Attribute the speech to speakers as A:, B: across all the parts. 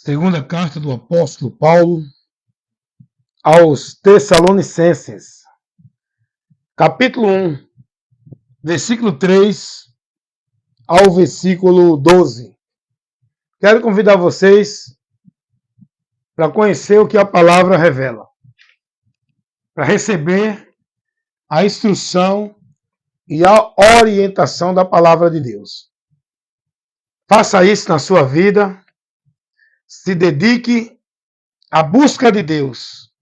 A: Segunda carta do apóstolo Paulo aos Tessalonicenses, capítulo 1, versículo 3 ao versículo 12. Quero convidar vocês para conhecer o que a palavra revela, para receber a instrução e a orientação da palavra de Deus. Faça isso na sua vida, se dedique à busca de Deus,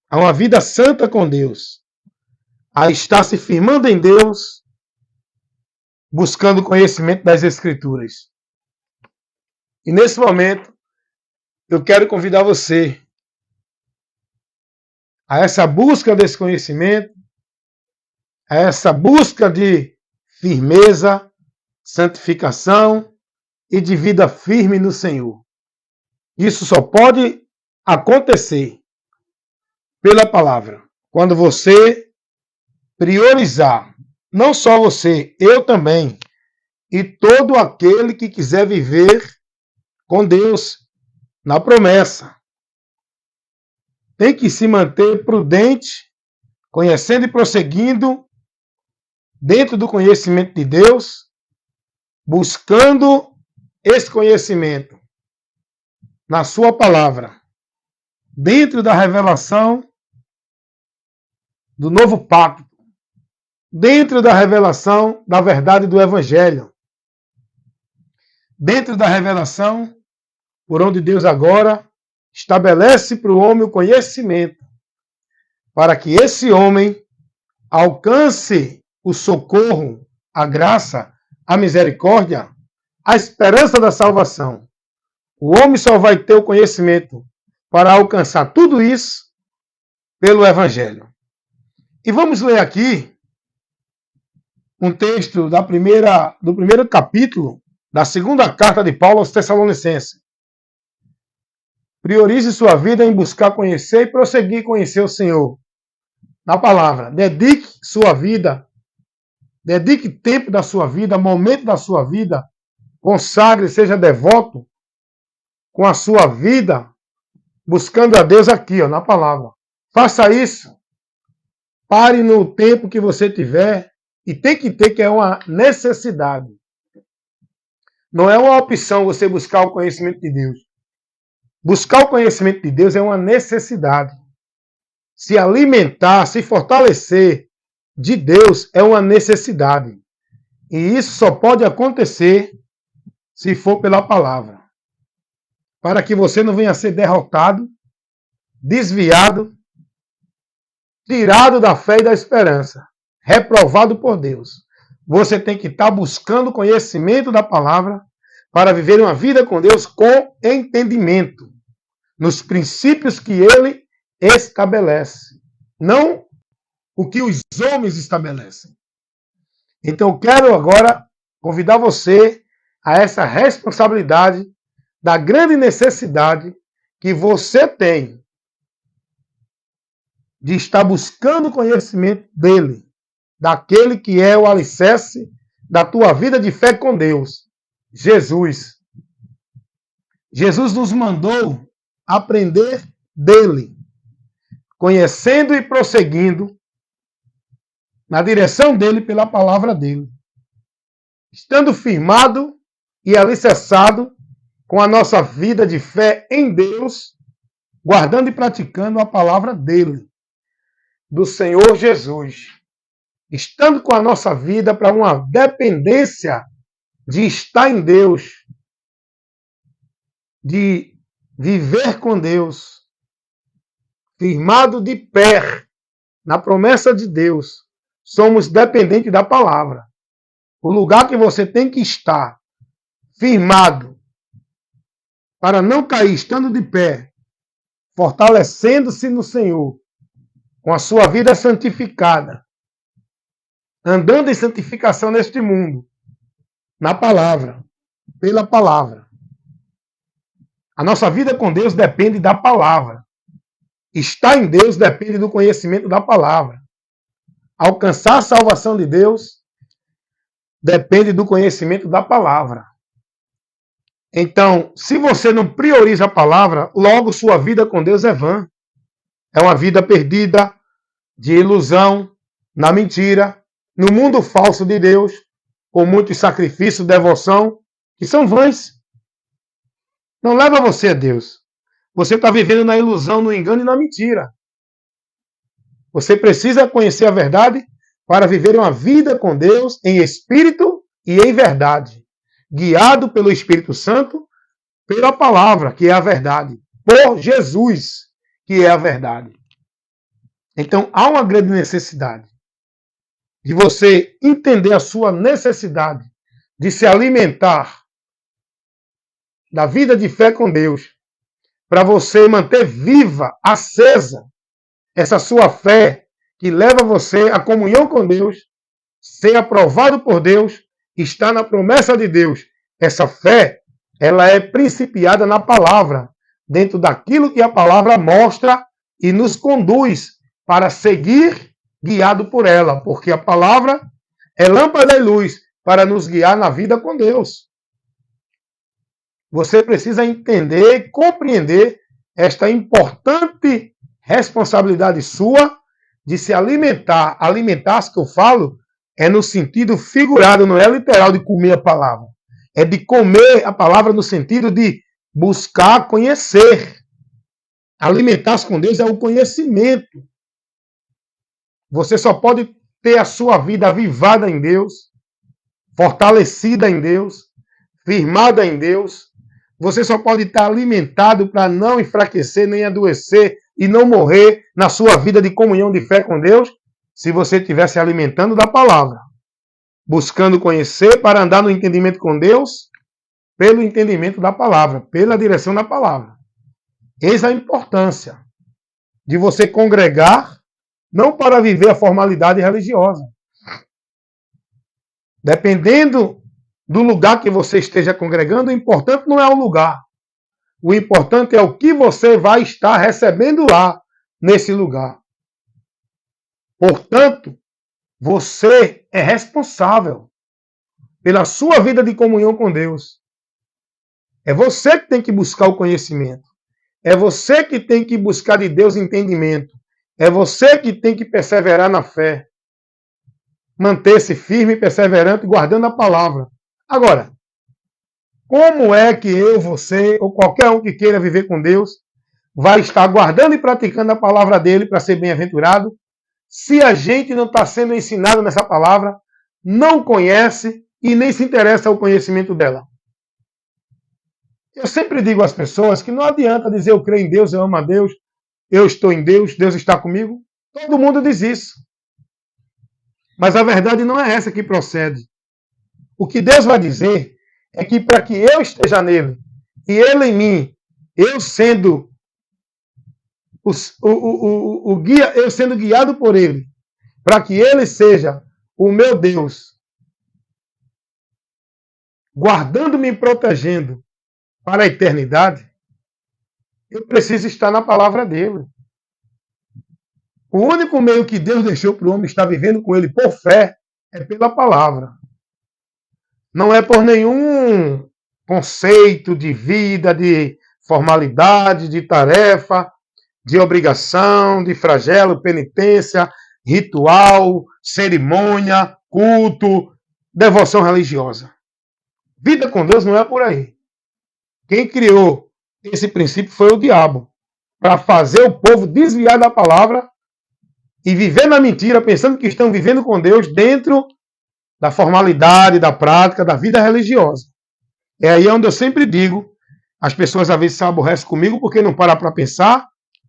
A: a uma vida santa com Deus, a estar se firmando em Deus, buscando o conhecimento das Escrituras. E nesse momento, eu quero convidar você a essa busca desse conhecimento, a essa busca de firmeza, santificação e de vida firme no Senhor. Isso só pode acontecer pela palavra, quando você priorizar, não só você, eu também, e todo aquele que quiser viver com Deus na promessa. Tem que se manter prudente, conhecendo e prosseguindo dentro do conhecimento de Deus, buscando esse conhecimento na sua palavra, dentro da revelação do novo pacto, dentro da revelação da verdade do Evangelho, dentro da revelação por onde Deus agora estabelece para o homem o conhecimento, para que esse homem alcance o socorro, a graça, a misericórdia, a esperança da salvação. O homem só vai ter o conhecimento para alcançar tudo isso pelo Evangelho. E vamos ler aqui um texto do primeiro capítulo da segunda carta de Paulo aos Tessalonicenses. Priorize sua vida em buscar conhecer e prosseguir conhecer o Senhor na palavra. Dedique sua vida, dedique tempo da sua vida, momento da sua vida, consagre, seja devoto com a sua vida, buscando a Deus aqui, na palavra. Faça isso. Pare no tempo que você tiver e tem que ter, que é uma necessidade. Não é uma opção você buscar o conhecimento de Deus. Buscar o conhecimento de Deus é uma necessidade. Se alimentar, se fortalecer de Deus é uma necessidade. E isso só pode acontecer se for pela palavra. Para que você não venha a ser derrotado, desviado, tirado da fé e da esperança, reprovado por Deus. Você tem que estar buscando conhecimento da palavra para viver uma vida com Deus com entendimento, nos princípios que Ele estabelece, não o que os homens estabelecem. Então eu quero agora convidar você a essa responsabilidade da grande necessidade que você tem de estar buscando conhecimento dele, daquele que é o alicerce da tua vida de fé com Deus, Jesus. Jesus nos mandou aprender dele, conhecendo e prosseguindo na direção dele pela palavra dele, estando firmado e alicerçado com a nossa vida de fé em Deus, guardando e praticando a palavra dele, do Senhor Jesus, estando com a nossa vida para uma dependência de estar em Deus, de viver com Deus, firmado de pé na promessa de Deus. Somos dependentes da palavra. O lugar que você tem que estar firmado para não cair, estando de pé, fortalecendo-se no Senhor, com a sua vida santificada, andando em santificação neste mundo, na palavra, pela palavra. A nossa vida com Deus depende da palavra. Estar em Deus depende do conhecimento da palavra. Alcançar a salvação de Deus depende do conhecimento da palavra. Então, se você não prioriza a palavra, logo sua vida com Deus é vã. É uma vida perdida, de ilusão, na mentira, no mundo falso de Deus, com muito sacrifício, devoção, que são vãs. Não leva você a Deus. Você está vivendo na ilusão, no engano e na mentira. Você precisa conhecer a verdade para viver uma vida com Deus em espírito e em verdade, guiado pelo Espírito Santo, pela palavra, que é a verdade, por Jesus, que é a verdade. Então, há uma grande necessidade de você entender a sua necessidade de se alimentar da vida de fé com Deus, para você manter viva, acesa, essa sua fé que leva você à comunhão com Deus, ser aprovado por Deus, estar na promessa de Deus. Essa fé, ela é principiada na palavra, dentro daquilo que a palavra mostra e nos conduz para seguir guiado por ela, porque a palavra é lâmpada e luz para nos guiar na vida com Deus. Você precisa entender e compreender esta importante responsabilidade sua de se alimentar. Alimentar-se que eu falo é no sentido figurado, não é literal de comer a palavra. É de comer a palavra no sentido de buscar conhecer. Alimentar-se com Deus é o conhecimento. Você só pode ter a sua vida avivada em Deus, fortalecida em Deus, firmada em Deus. Você só pode estar alimentado para não enfraquecer, nem adoecer e não morrer na sua vida de comunhão de fé com Deus, se você estiver se alimentando da palavra, buscando conhecer para andar no entendimento com Deus, pelo entendimento da palavra, pela direção da palavra. Eis a importância de você congregar, não para viver a formalidade religiosa. Dependendo do lugar que você esteja congregando, o importante não é o lugar. O importante é o que você vai estar recebendo lá, nesse lugar. Portanto, você é responsável pela sua vida de comunhão com Deus. É você que tem que buscar o conhecimento. É você que tem que buscar de Deus entendimento. É você que tem que perseverar na fé. Manter-se firme, perseverante, guardando a palavra. Agora, como é que eu, você, ou qualquer um que queira viver com Deus, vai estar guardando e praticando a palavra dele para ser bem-aventurado, se a gente não está sendo ensinado nessa palavra, não conhece e nem se interessa ao conhecimento dela? Eu sempre digo às pessoas que não adianta dizer eu creio em Deus, eu amo a Deus, eu estou em Deus, Deus está comigo. Todo mundo diz isso. Mas a verdade não é essa que procede. O que Deus vai dizer é que para que eu esteja nele e ele em mim, eu sendo o guia, eu sendo guiado por ele, para que ele seja o meu Deus, guardando-me e protegendo para a eternidade, eu preciso estar na palavra dele. O único meio que Deus deixou para o homem estar vivendo com ele por fé é pela palavra. Não é por nenhum conceito de vida, de formalidade, de tarefa, de obrigação, de flagelo, penitência, ritual, cerimônia, culto, devoção religiosa. Vida com Deus não é por aí. Quem criou esse princípio foi o diabo, para fazer o povo desviar da palavra e viver na mentira, pensando que estão vivendo com Deus dentro da formalidade, da prática, da vida religiosa. É aí onde eu sempre digo, as pessoas às vezes se aborrecem comigo porque não param para pensar,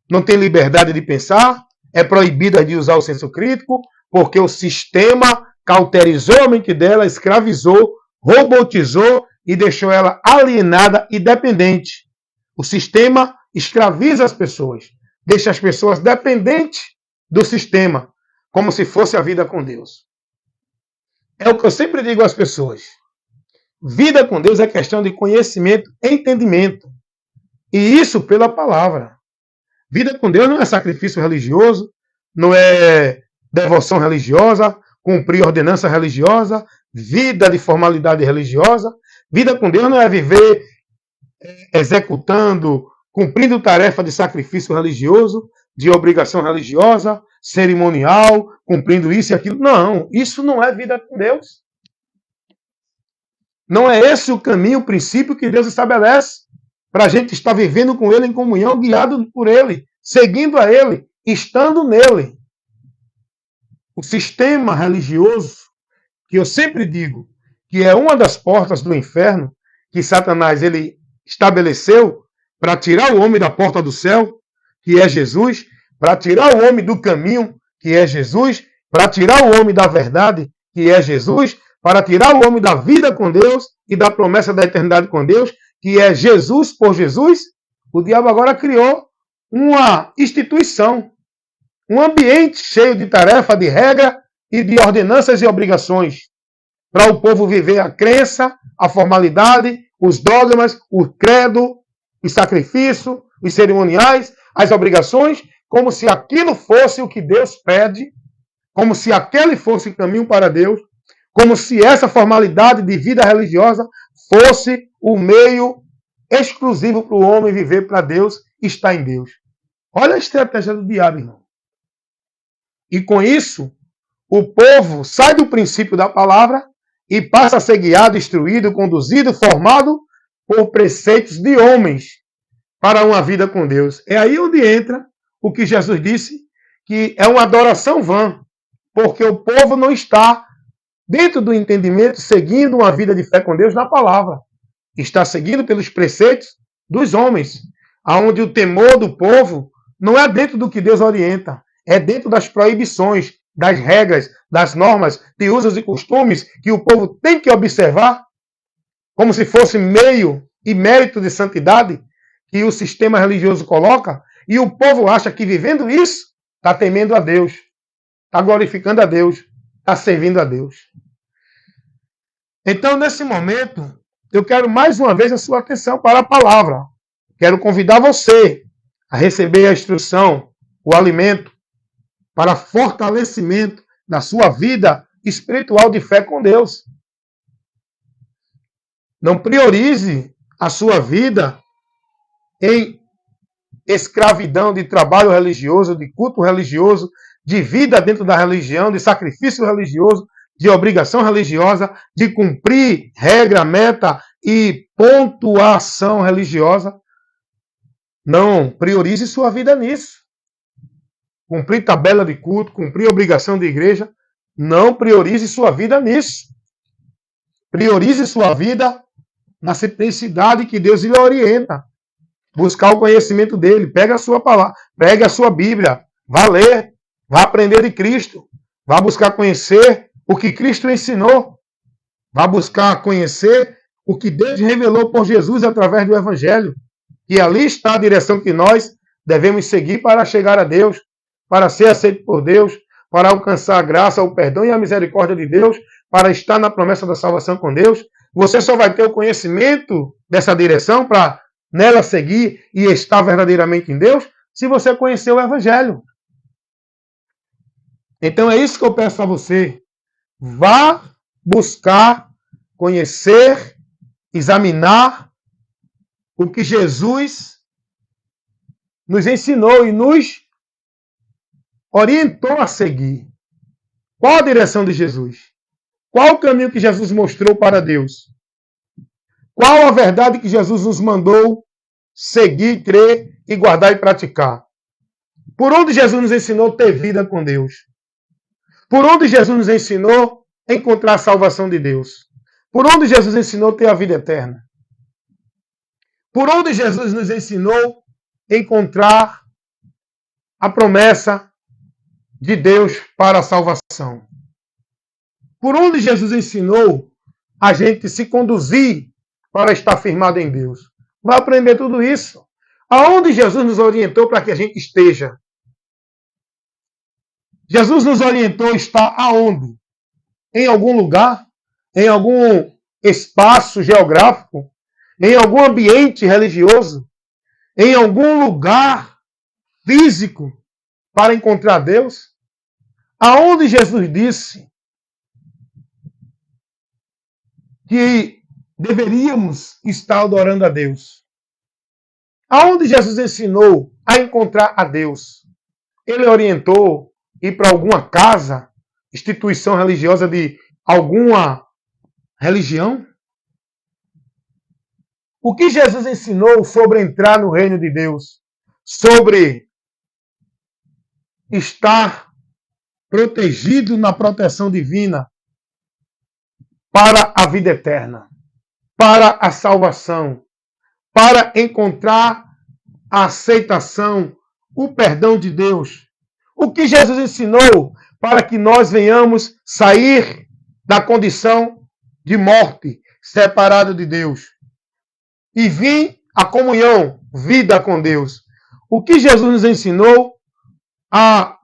A: não tem liberdade de pensar, é proibida de usar o senso crítico, porque o sistema cauterizou a mente dela, escravizou, robotizou e deixou ela alienada e dependente. O sistema escraviza as pessoas, deixa as pessoas dependentes do sistema, como se fosse a vida com Deus. É o que eu sempre digo às pessoas. Vida com Deus é questão de conhecimento e entendimento. E isso pela palavra. Vida com Deus não é sacrifício religioso, não é devoção religiosa, cumprir ordenança religiosa, vida de formalidade religiosa. Vida com Deus não é viver executando, cumprindo tarefa de sacrifício religioso, de obrigação religiosa, cerimonial, cumprindo isso e aquilo. Não, isso não é vida com Deus. Não é esse o caminho, o princípio que Deus estabelece para a gente estar vivendo com Ele em comunhão, guiado por Ele, seguindo a Ele, estando nele. O sistema religioso, que eu sempre digo que é uma das portas do inferno, que Satanás ele estabeleceu para tirar o homem da porta do céu, que é Jesus, para tirar o homem do caminho, que é Jesus, para tirar o homem da verdade, que é Jesus, para tirar o homem da vida com Deus e da promessa da eternidade com Deus, que é Jesus por Jesus. O diabo agora criou uma instituição, um ambiente cheio de tarefa, de regra e de ordenanças e obrigações, para o povo viver a crença, a formalidade, os dogmas, o credo, o sacrifício, os cerimoniais, as obrigações, como se aquilo fosse o que Deus pede, como se aquele fosse o caminho para Deus, como se essa formalidade de vida religiosa fosse o meio exclusivo para o homem viver para Deus e estar em Deus. Olha a estratégia do diabo, irmão. E com isso, o povo sai do princípio da palavra e passa a ser guiado, instruído, conduzido, formado por preceitos de homens para uma vida com Deus. É aí onde entra o que Jesus disse, que é uma adoração vã, porque o povo não está dentro do entendimento, seguindo uma vida de fé com Deus na palavra. Está seguindo pelos preceitos dos homens, aonde o temor do povo não é dentro do que Deus orienta, é dentro das proibições, das regras, das normas, de usos e costumes que o povo tem que observar, como se fosse meio e mérito de santidade que o sistema religioso coloca, e o povo acha que vivendo isso está temendo a Deus, está glorificando a Deus, está servindo a Deus. Então, nesse momento, eu quero mais uma vez a sua atenção para a palavra. Quero convidar você a receber a instrução, o alimento, para fortalecimento da sua vida espiritual de fé com Deus. Não priorize a sua vida em escravidão de trabalho religioso, de culto religioso, de vida dentro da religião, de sacrifício religioso, de obrigação religiosa, de cumprir regra, meta e pontuação religiosa. Não priorize sua vida nisso. Cumprir tabela de culto, cumprir obrigação de igreja. Não priorize sua vida nisso. Priorize sua vida na simplicidade que Deus lhe orienta. Buscar o conhecimento dele. Pega a sua palavra, pegue a sua Bíblia, vá ler, vá aprender de Cristo, vá buscar conhecer o que Cristo ensinou, vá buscar conhecer o que Deus revelou por Jesus através do Evangelho. E ali está a direção que nós devemos seguir para chegar a Deus, para ser aceito por Deus, para alcançar a graça, o perdão e a misericórdia de Deus, para estar na promessa da salvação com Deus. Você só vai ter o conhecimento dessa direção para nela seguir e estar verdadeiramente em Deus, se você conhecer o Evangelho. Então é isso que eu peço a você. Vá buscar, conhecer, examinar o que Jesus nos ensinou e nos orientou a seguir. Qual a direção de Jesus? Qual o caminho que Jesus mostrou para Deus? Qual a verdade que Jesus nos mandou seguir, crer e guardar e praticar? Por onde Jesus nos ensinou a ter vida com Deus? Por onde Jesus nos ensinou a encontrar a salvação de Deus? Por onde Jesus ensinou a ter a vida eterna? Por onde Jesus nos ensinou a encontrar a promessa de Deus para a salvação? Por onde Jesus ensinou a gente se conduzir para estar firmado em Deus? Vai aprender tudo isso. Aonde Jesus nos orientou para que a gente esteja? Jesus nos orientou a estar aonde? Em algum lugar? Em algum espaço geográfico? Em algum ambiente religioso? Em algum lugar físico para encontrar Deus? Aonde Jesus disse que deveríamos estar adorando a Deus? Aonde Jesus ensinou a encontrar a Deus? Ele orientou ir para alguma casa, instituição religiosa de alguma religião? O que Jesus ensinou sobre entrar no reino de Deus? Sobre estar protegido na proteção divina para a vida eterna, para a salvação, para encontrar a aceitação, o perdão de Deus. O que Jesus ensinou para que nós venhamos sair da condição de morte, separado de Deus, e vir à comunhão, vida com Deus. O que Jesus nos ensinou a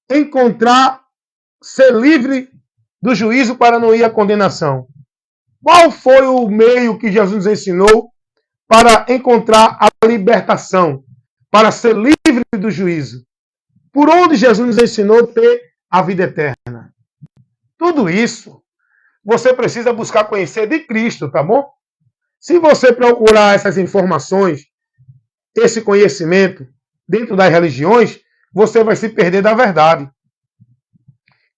A: encontrar, ser livre do juízo para não ir à condenação. Qual foi o meio que Jesus nos ensinou para encontrar a libertação, para ser livre do juízo? Por onde Jesus nos ensinou a ter a vida eterna? Tudo isso você precisa buscar conhecer de Cristo, tá bom? Se você procurar essas informações, esse conhecimento dentro das religiões, você vai se perder da verdade.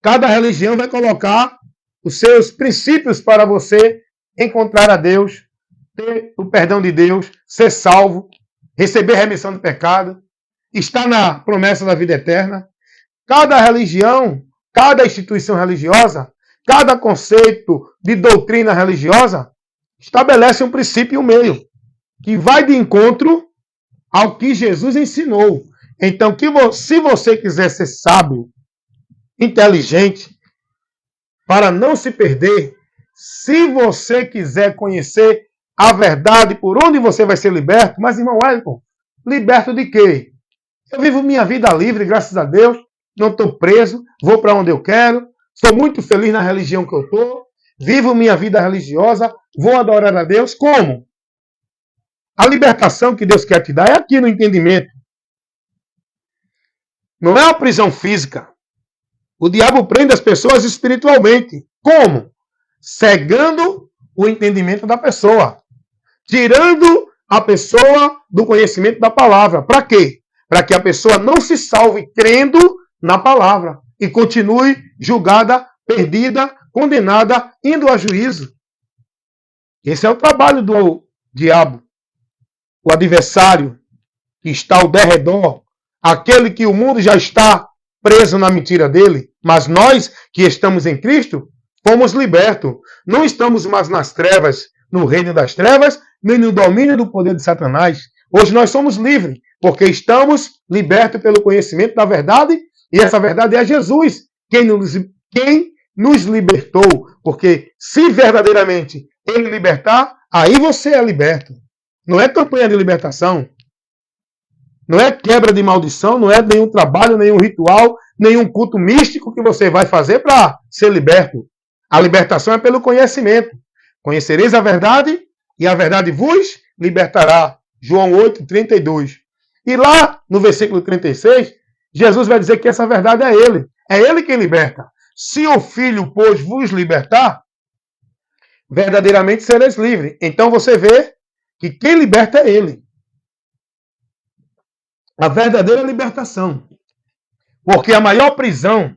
A: Cada religião vai colocar os seus princípios para você encontrar a Deus, ter o perdão de Deus, ser salvo, receber remissão do pecado, estar na promessa da vida eterna. Cada religião, cada instituição religiosa, cada conceito de doutrina religiosa estabelece um princípio e um meio que vai de encontro ao que Jesus ensinou. Então, se você quiser ser sábio, inteligente, para não se perder, se você quiser conhecer a verdade por onde você vai ser liberto, mas, irmão Wellington, liberto de quê? Eu vivo minha vida livre, graças a Deus, não estou preso, vou para onde eu quero, sou muito feliz na religião que eu estou, vivo minha vida religiosa, vou adorar a Deus. Como? A libertação que Deus quer te dar é aqui no entendimento. Não é uma prisão física. O diabo prende as pessoas espiritualmente. Como? Cegando o entendimento da pessoa. Tirando a pessoa do conhecimento da palavra. Para quê? Para que a pessoa não se salve crendo na palavra e continue julgada, perdida, condenada, indo a juízo. Esse é o trabalho do diabo. O adversário que está ao derredor, aquele que o mundo já está preso na mentira dele, mas nós que estamos em Cristo, fomos libertos. Não estamos mais nas trevas, no reino das trevas, nem no domínio do poder de Satanás. Hoje nós somos livres, porque estamos libertos pelo conhecimento da verdade, e essa verdade é Jesus, quem nos libertou. Porque se verdadeiramente Ele libertar, aí você é liberto. Não é campanha de libertação. Não é quebra de maldição, não é nenhum trabalho, nenhum ritual, nenhum culto místico que você vai fazer para ser liberto. A libertação é pelo conhecimento. Conhecereis a verdade e a verdade vos libertará. João 8:32. E lá no versículo 36, Jesus vai dizer que essa verdade é Ele. É Ele quem liberta. Se o Filho, pois, vos libertar, verdadeiramente sereis livres. Então você vê que quem liberta é Ele. A verdadeira libertação. Porque a maior prisão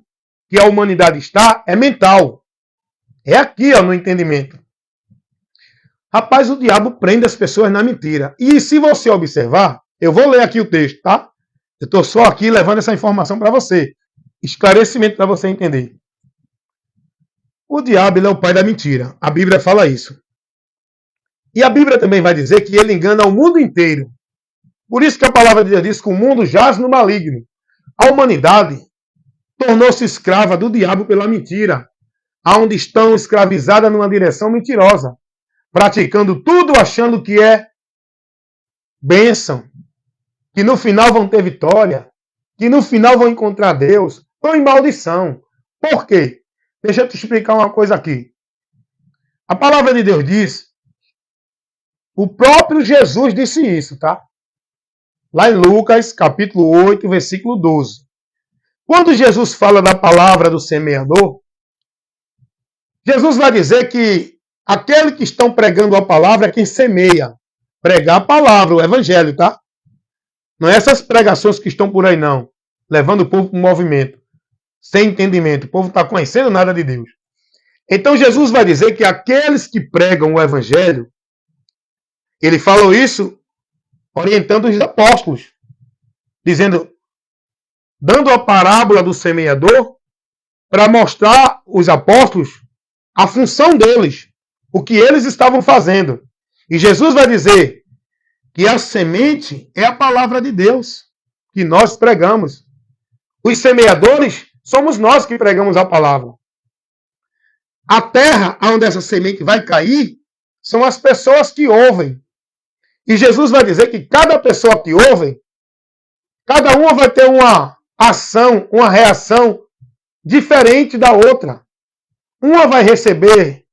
A: que a humanidade está é mental. É aqui, ó, no entendimento. Rapaz, o diabo prende as pessoas na mentira. E se você observar, eu vou ler aqui o texto, tá? Eu estou só aqui levando essa informação para você. Esclarecimento para você entender. O diabo, ele é o pai da mentira. A Bíblia fala isso. E a Bíblia também vai dizer que ele engana o mundo inteiro. Por isso que a palavra de Deus diz que o mundo jaz no maligno. A humanidade tornou-se escrava do diabo pela mentira, aonde estão escravizadas numa direção mentirosa, praticando tudo achando que é bênção, que no final vão ter vitória, que no final vão encontrar Deus. Estão em maldição. Por quê? Deixa eu te explicar uma coisa aqui. A palavra de Deus diz, o próprio Jesus disse isso, tá? Lá em Lucas, capítulo 8, versículo 12. Quando Jesus fala da palavra do semeador, Jesus vai dizer que aquele que estão pregando a palavra é quem semeia. Pregar a palavra, o evangelho, tá? Não é essas pregações que estão por aí, não. Levando o povo para o movimento. Sem entendimento. O povo não está conhecendo nada de Deus. Então Jesus vai dizer que aqueles que pregam o evangelho, ele falou isso orientando os apóstolos. Dizendo, dando a parábola do semeador para mostrar os apóstolos a função deles, o que eles estavam fazendo. E Jesus vai dizer que a semente é a palavra de Deus, que nós pregamos. Os semeadores somos nós que pregamos a palavra. A terra onde essa semente vai cair são as pessoas que ouvem. E Jesus vai dizer que cada pessoa que ouve, cada uma vai ter uma ação, uma reação diferente da outra. Uma vai receber,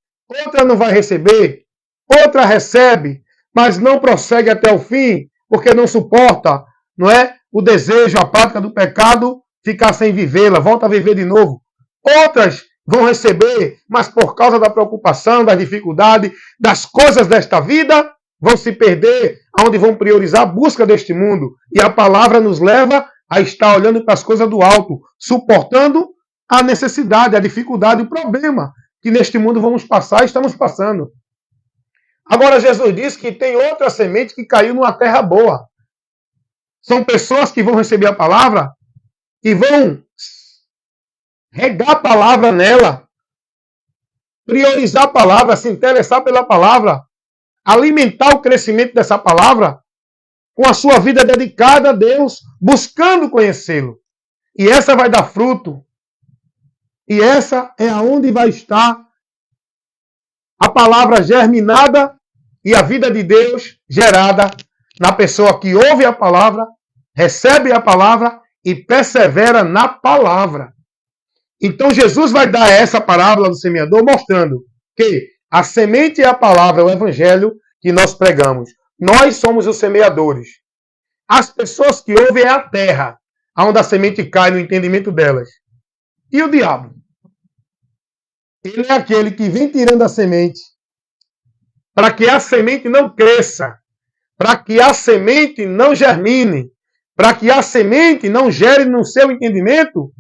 A: outra não vai receber, outra recebe, mas não prossegue até o fim, porque não suporta, não é? O desejo, a prática do pecado, ficar sem vivê-la, volta a viver de novo. Outras vão receber, mas por causa da preocupação, da dificuldade, das coisas desta vida, vão se perder, onde vão priorizar a busca deste mundo. E a palavra nos leva a estar olhando para as coisas do alto, suportando a necessidade, a dificuldade, o problema que neste mundo vamos passar e estamos passando. Agora Jesus diz que tem outra semente que caiu numa terra boa. São pessoas que vão receber a palavra e vão regar a palavra nela, priorizar a palavra, se interessar pela palavra, alimentar o crescimento dessa palavra com a sua vida dedicada a Deus, buscando conhecê-lo. E essa vai dar fruto. E essa é aonde vai estar a palavra germinada e a vida de Deus gerada na pessoa que ouve a palavra, recebe a palavra e persevera na palavra. Então Jesus vai dar essa parábola do semeador mostrando que a semente é a palavra, é o evangelho que nós pregamos. Nós somos os semeadores. As pessoas que ouvem é a terra, onde a semente cai no entendimento delas. E o diabo? Ele é aquele que vem tirando a semente para que a semente não cresça, para que a semente não germine, para que a semente não gere no seu entendimento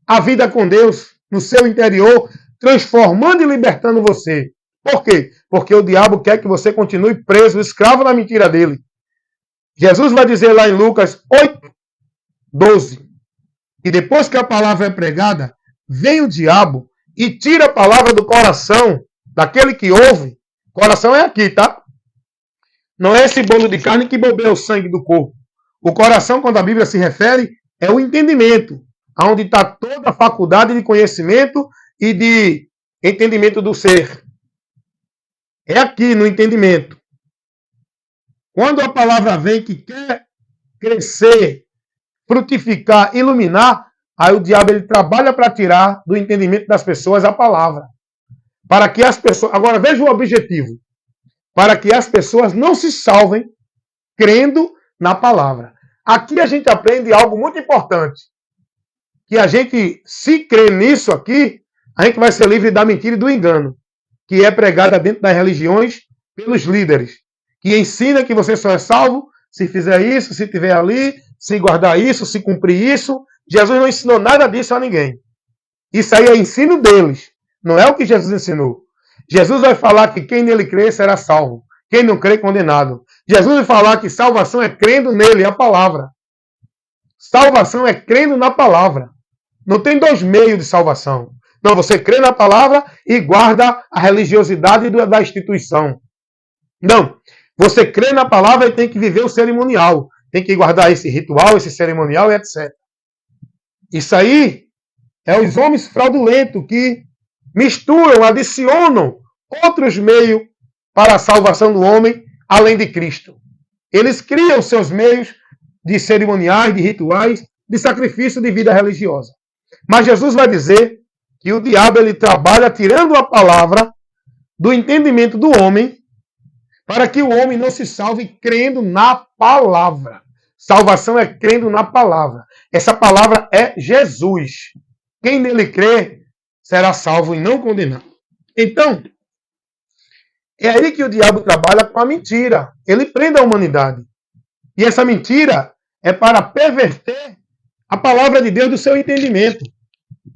A: a vida com Deus, no seu interior, transformando e libertando você. Por quê? Porque o diabo quer que você continue preso, escravo na mentira dele. Jesus vai dizer lá em Lucas 8:12, que depois que a palavra é pregada, vem o diabo e tira a palavra do coração daquele que ouve. Coração é aqui, tá? Não é esse bolo de carne que bobeia o sangue do corpo. O coração, quando a Bíblia se refere, é o entendimento, onde está toda a faculdade de conhecimento e de entendimento do ser. É aqui no entendimento. Quando a palavra vem que quer crescer, frutificar, iluminar, aí o diabo ele trabalha para tirar do entendimento das pessoas a palavra. Para que as pessoas... Agora veja o objetivo. Para que as pessoas não se salvem crendo na palavra. Aqui a gente aprende algo muito importante. Que a gente, se crer nisso aqui, a gente vai ser livre da mentira e do engano. Que é pregada dentro das religiões pelos líderes. Que ensina que você só é salvo se fizer isso, se tiver ali, se guardar isso, se cumprir isso. Jesus não ensinou nada disso a ninguém. Isso aí é ensino deles. Não é o que Jesus ensinou. Jesus vai falar que quem nele crê será salvo. Quem não crê, condenado. Jesus vai falar que salvação é crendo nele, é a palavra. Salvação é crendo na palavra. Não tem dois meios de salvação. Não, você crê na palavra e guarda a religiosidade da instituição. Não, você crê na palavra e tem que viver o cerimonial. Tem que guardar esse ritual, esse cerimonial e etc. Isso aí é os homens fraudulentos que misturam, adicionam outros meios para a salvação do homem, além de Cristo. Eles criam seus meios de cerimoniais, de rituais, de sacrifício de vida religiosa. Mas Jesus vai dizer que o diabo ele trabalha tirando a palavra do entendimento do homem para que o homem não se salve crendo na palavra. Salvação é crendo na palavra. Essa palavra é Jesus. Quem nele crê será salvo e não condenado. Então, é aí que o diabo trabalha com a mentira. Ele prende a humanidade. E essa mentira é para perverter a palavra de Deus do seu entendimento.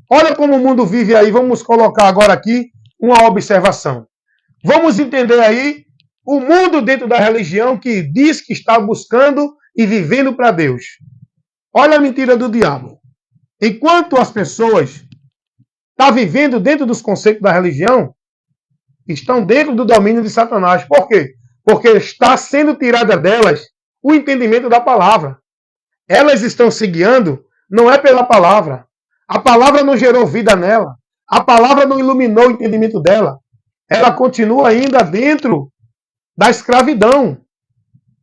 A: Olha como o mundo vive aí. Vamos colocar agora aqui uma observação. Vamos entender aí o mundo dentro da religião que diz que está buscando e vivendo para Deus. Olha a mentira do diabo. Enquanto as pessoas estão vivendo dentro dos conceitos da religião, estão dentro do domínio de Satanás. Por quê? Porque está sendo tirada delas o entendimento da palavra. Elas estão se guiando, não é pela palavra. A palavra não gerou vida nela. A palavra não iluminou o entendimento dela. Ela continua ainda dentro da escravidão,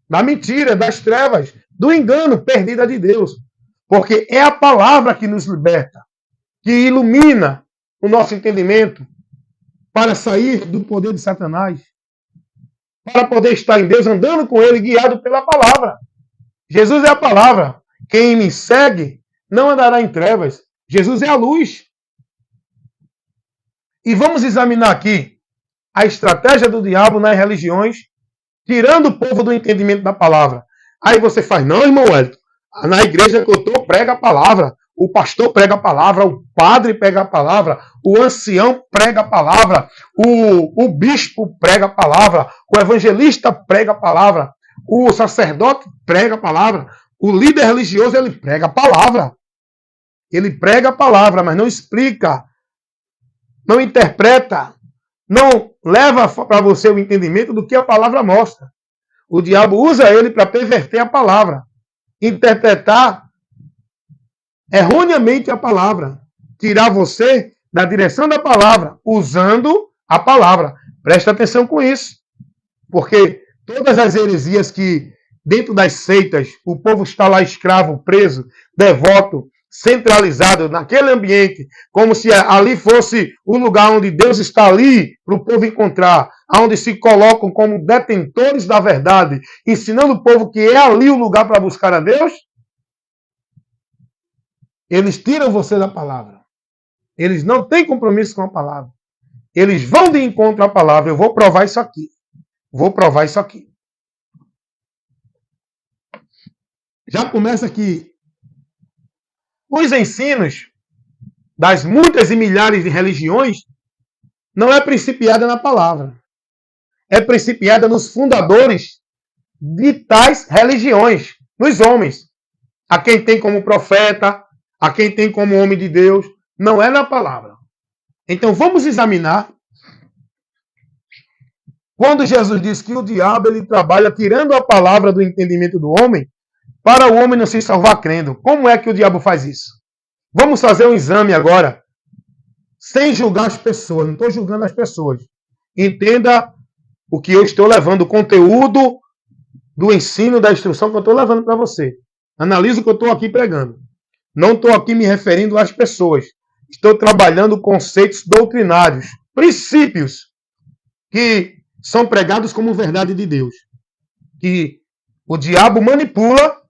A: da mentira, das trevas, do engano, perdida de Deus. Porque é a palavra que nos liberta, que ilumina o nosso entendimento para sair do poder de Satanás, para poder estar em Deus, andando com Ele, guiado pela palavra. Jesus é a palavra. Quem me segue não andará em trevas. Jesus é a luz. E vamos examinar aqui a estratégia do diabo nas religiões, tirando o povo do entendimento da palavra. Aí você faz, não, irmão Wellington, na igreja que eu estou, prega a palavra, o pastor prega a palavra, o padre prega a palavra, o ancião prega a palavra, o bispo prega a palavra, o evangelista prega a palavra, o sacerdote prega a palavra, o líder religioso, ele prega a palavra. Ele prega a palavra, mas não explica, não interpreta, não leva para você o entendimento do que a palavra mostra. O diabo usa ele para perverter a palavra, interpretar erroneamente a palavra, tirar você da direção da palavra, usando a palavra. Presta atenção com isso, porque todas as heresias que dentro das seitas o povo está lá escravo, preso, devoto, centralizado naquele ambiente, como se ali fosse o lugar onde Deus está ali para o povo encontrar, onde se colocam como detentores da verdade, ensinando o povo que é ali o lugar para buscar a Deus. Eles tiram você da palavra. Eles não têm compromisso com a palavra. Eles vão de encontro à palavra. Eu vou provar isso aqui. Vou provar isso aqui. Já começa aqui. Os ensinos das muitas e milhares de religiões não é principiada na palavra. É principiada nos fundadores de tais religiões, nos homens. A quem tem como profeta, a quem tem como homem de Deus, não é na palavra. Então vamos examinar quando Jesus diz que o diabo ele trabalha tirando a palavra do entendimento do homem para o homem não se salvar crendo. Como é que o diabo faz isso? Vamos fazer um exame agora, sem julgar as pessoas. Não estou julgando as pessoas. Entenda o que eu estou levando, o conteúdo do ensino, da instrução que eu estou levando para você. Analise o que eu estou aqui pregando. Não estou aqui me referindo às pessoas. Estou trabalhando conceitos doutrinários, princípios que são pregados como verdade de Deus. Que o diabo manipula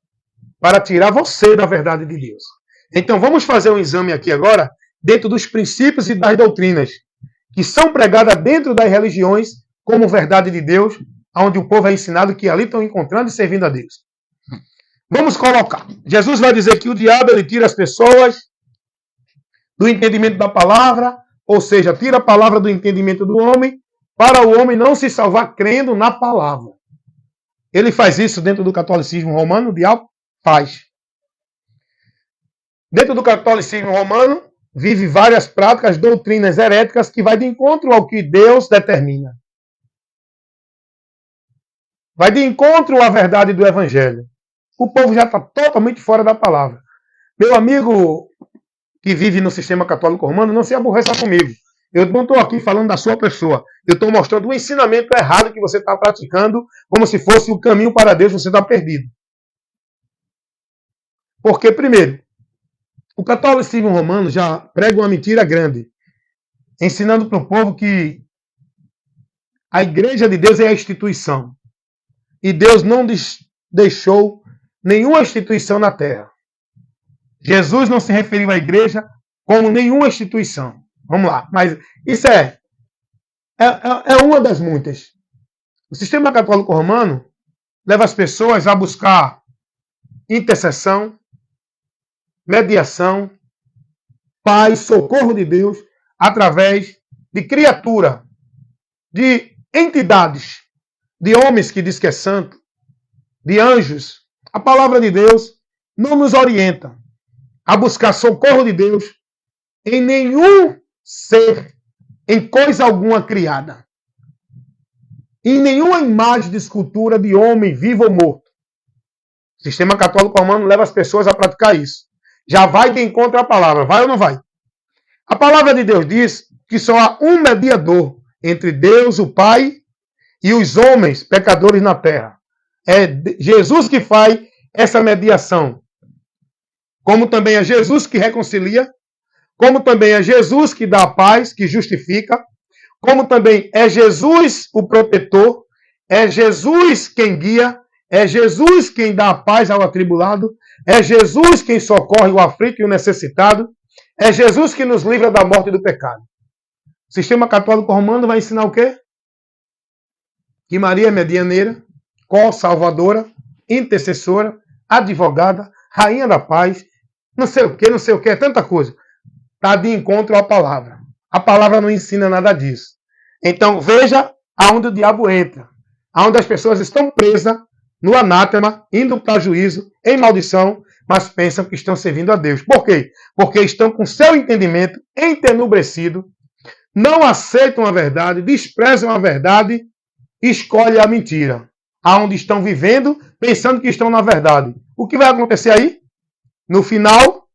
A: para tirar você da verdade de Deus. Então vamos fazer um exame aqui agora, dentro dos princípios e das doutrinas, que são pregadas dentro das religiões como verdade de Deus, onde o povo é ensinado que ali estão encontrando e servindo a Deus. Vamos colocar. Jesus vai dizer que o diabo ele tira as pessoas do entendimento da palavra, ou seja, tira a palavra do entendimento do homem, para o homem não se salvar crendo na palavra. Ele faz isso dentro do catolicismo romano, o diabo faz. Dentro do catolicismo romano, vive várias práticas, doutrinas heréticas que vai de encontro ao que Deus determina. Vai de encontro à verdade do evangelho. O povo já está totalmente fora da palavra. Meu amigo que vive no sistema católico romano, não se aborreça comigo. Eu não estou aqui falando da sua pessoa. Eu estou mostrando o ensinamento errado que você está praticando, como se fosse o caminho para Deus, você está perdido. Porque, primeiro, o catolicismo romano já prega uma mentira grande, ensinando para o povo que a igreja de Deus é a instituição. E Deus não deixou nenhuma instituição na terra. Jesus não se referiu à igreja como nenhuma instituição. Vamos lá, mas isso é uma das muitas. O sistema católico romano leva as pessoas a buscar intercessão, mediação, paz, socorro de Deus, através de criatura, de entidades, de homens que diz que é santo, de anjos. A palavra de Deus não nos orienta a buscar socorro de Deus em nenhum ser, em coisa alguma criada, em nenhuma imagem de escultura de homem vivo ou morto. O sistema católico romano leva as pessoas a praticar isso. Já vai de encontro à palavra, vai ou não vai? A palavra de Deus diz que só há um mediador entre Deus, o Pai, e os homens pecadores na terra. É Jesus que faz essa mediação. Como também é Jesus que reconcilia, como também é Jesus que dá a paz, que justifica, como também é Jesus o protetor, é Jesus quem guia, é Jesus quem dá a paz ao atribulado, é Jesus quem socorre o aflito e o necessitado, é Jesus que nos livra da morte e do pecado. O sistema católico romano vai ensinar o quê? Que Maria é medianeira, co-salvadora, intercessora, advogada, rainha da paz, não sei o que, é tanta coisa. Está de encontro à palavra. A palavra não ensina nada disso. Então veja aonde o diabo entra. Aonde as pessoas estão presas no anátema, indo para juízo, em maldição, mas pensam que estão servindo a Deus. Por quê? Porque estão com seu entendimento entenebrecido, não aceitam a verdade, desprezam a verdade, escolhem a mentira. Aonde estão vivendo, pensando que estão na verdade. O que vai acontecer aí? No final,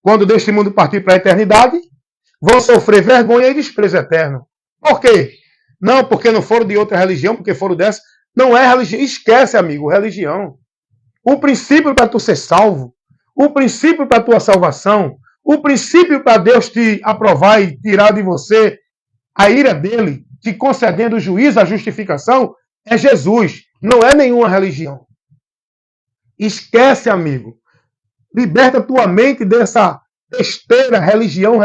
A: quando deste mundo partir para a eternidade, vão sofrer vergonha e desprezo eterno. Por quê? Não, porque não foram de outra religião, porque foram dessa. Não é religião. Esquece, amigo, religião. O princípio para tu ser salvo, o princípio para a tua salvação, o princípio para Deus te aprovar e tirar de você a ira dele, te concedendo o juízo, a justificação, é Jesus. Não é nenhuma religião. Esquece, amigo. Liberta tua mente dessa besteira, religião.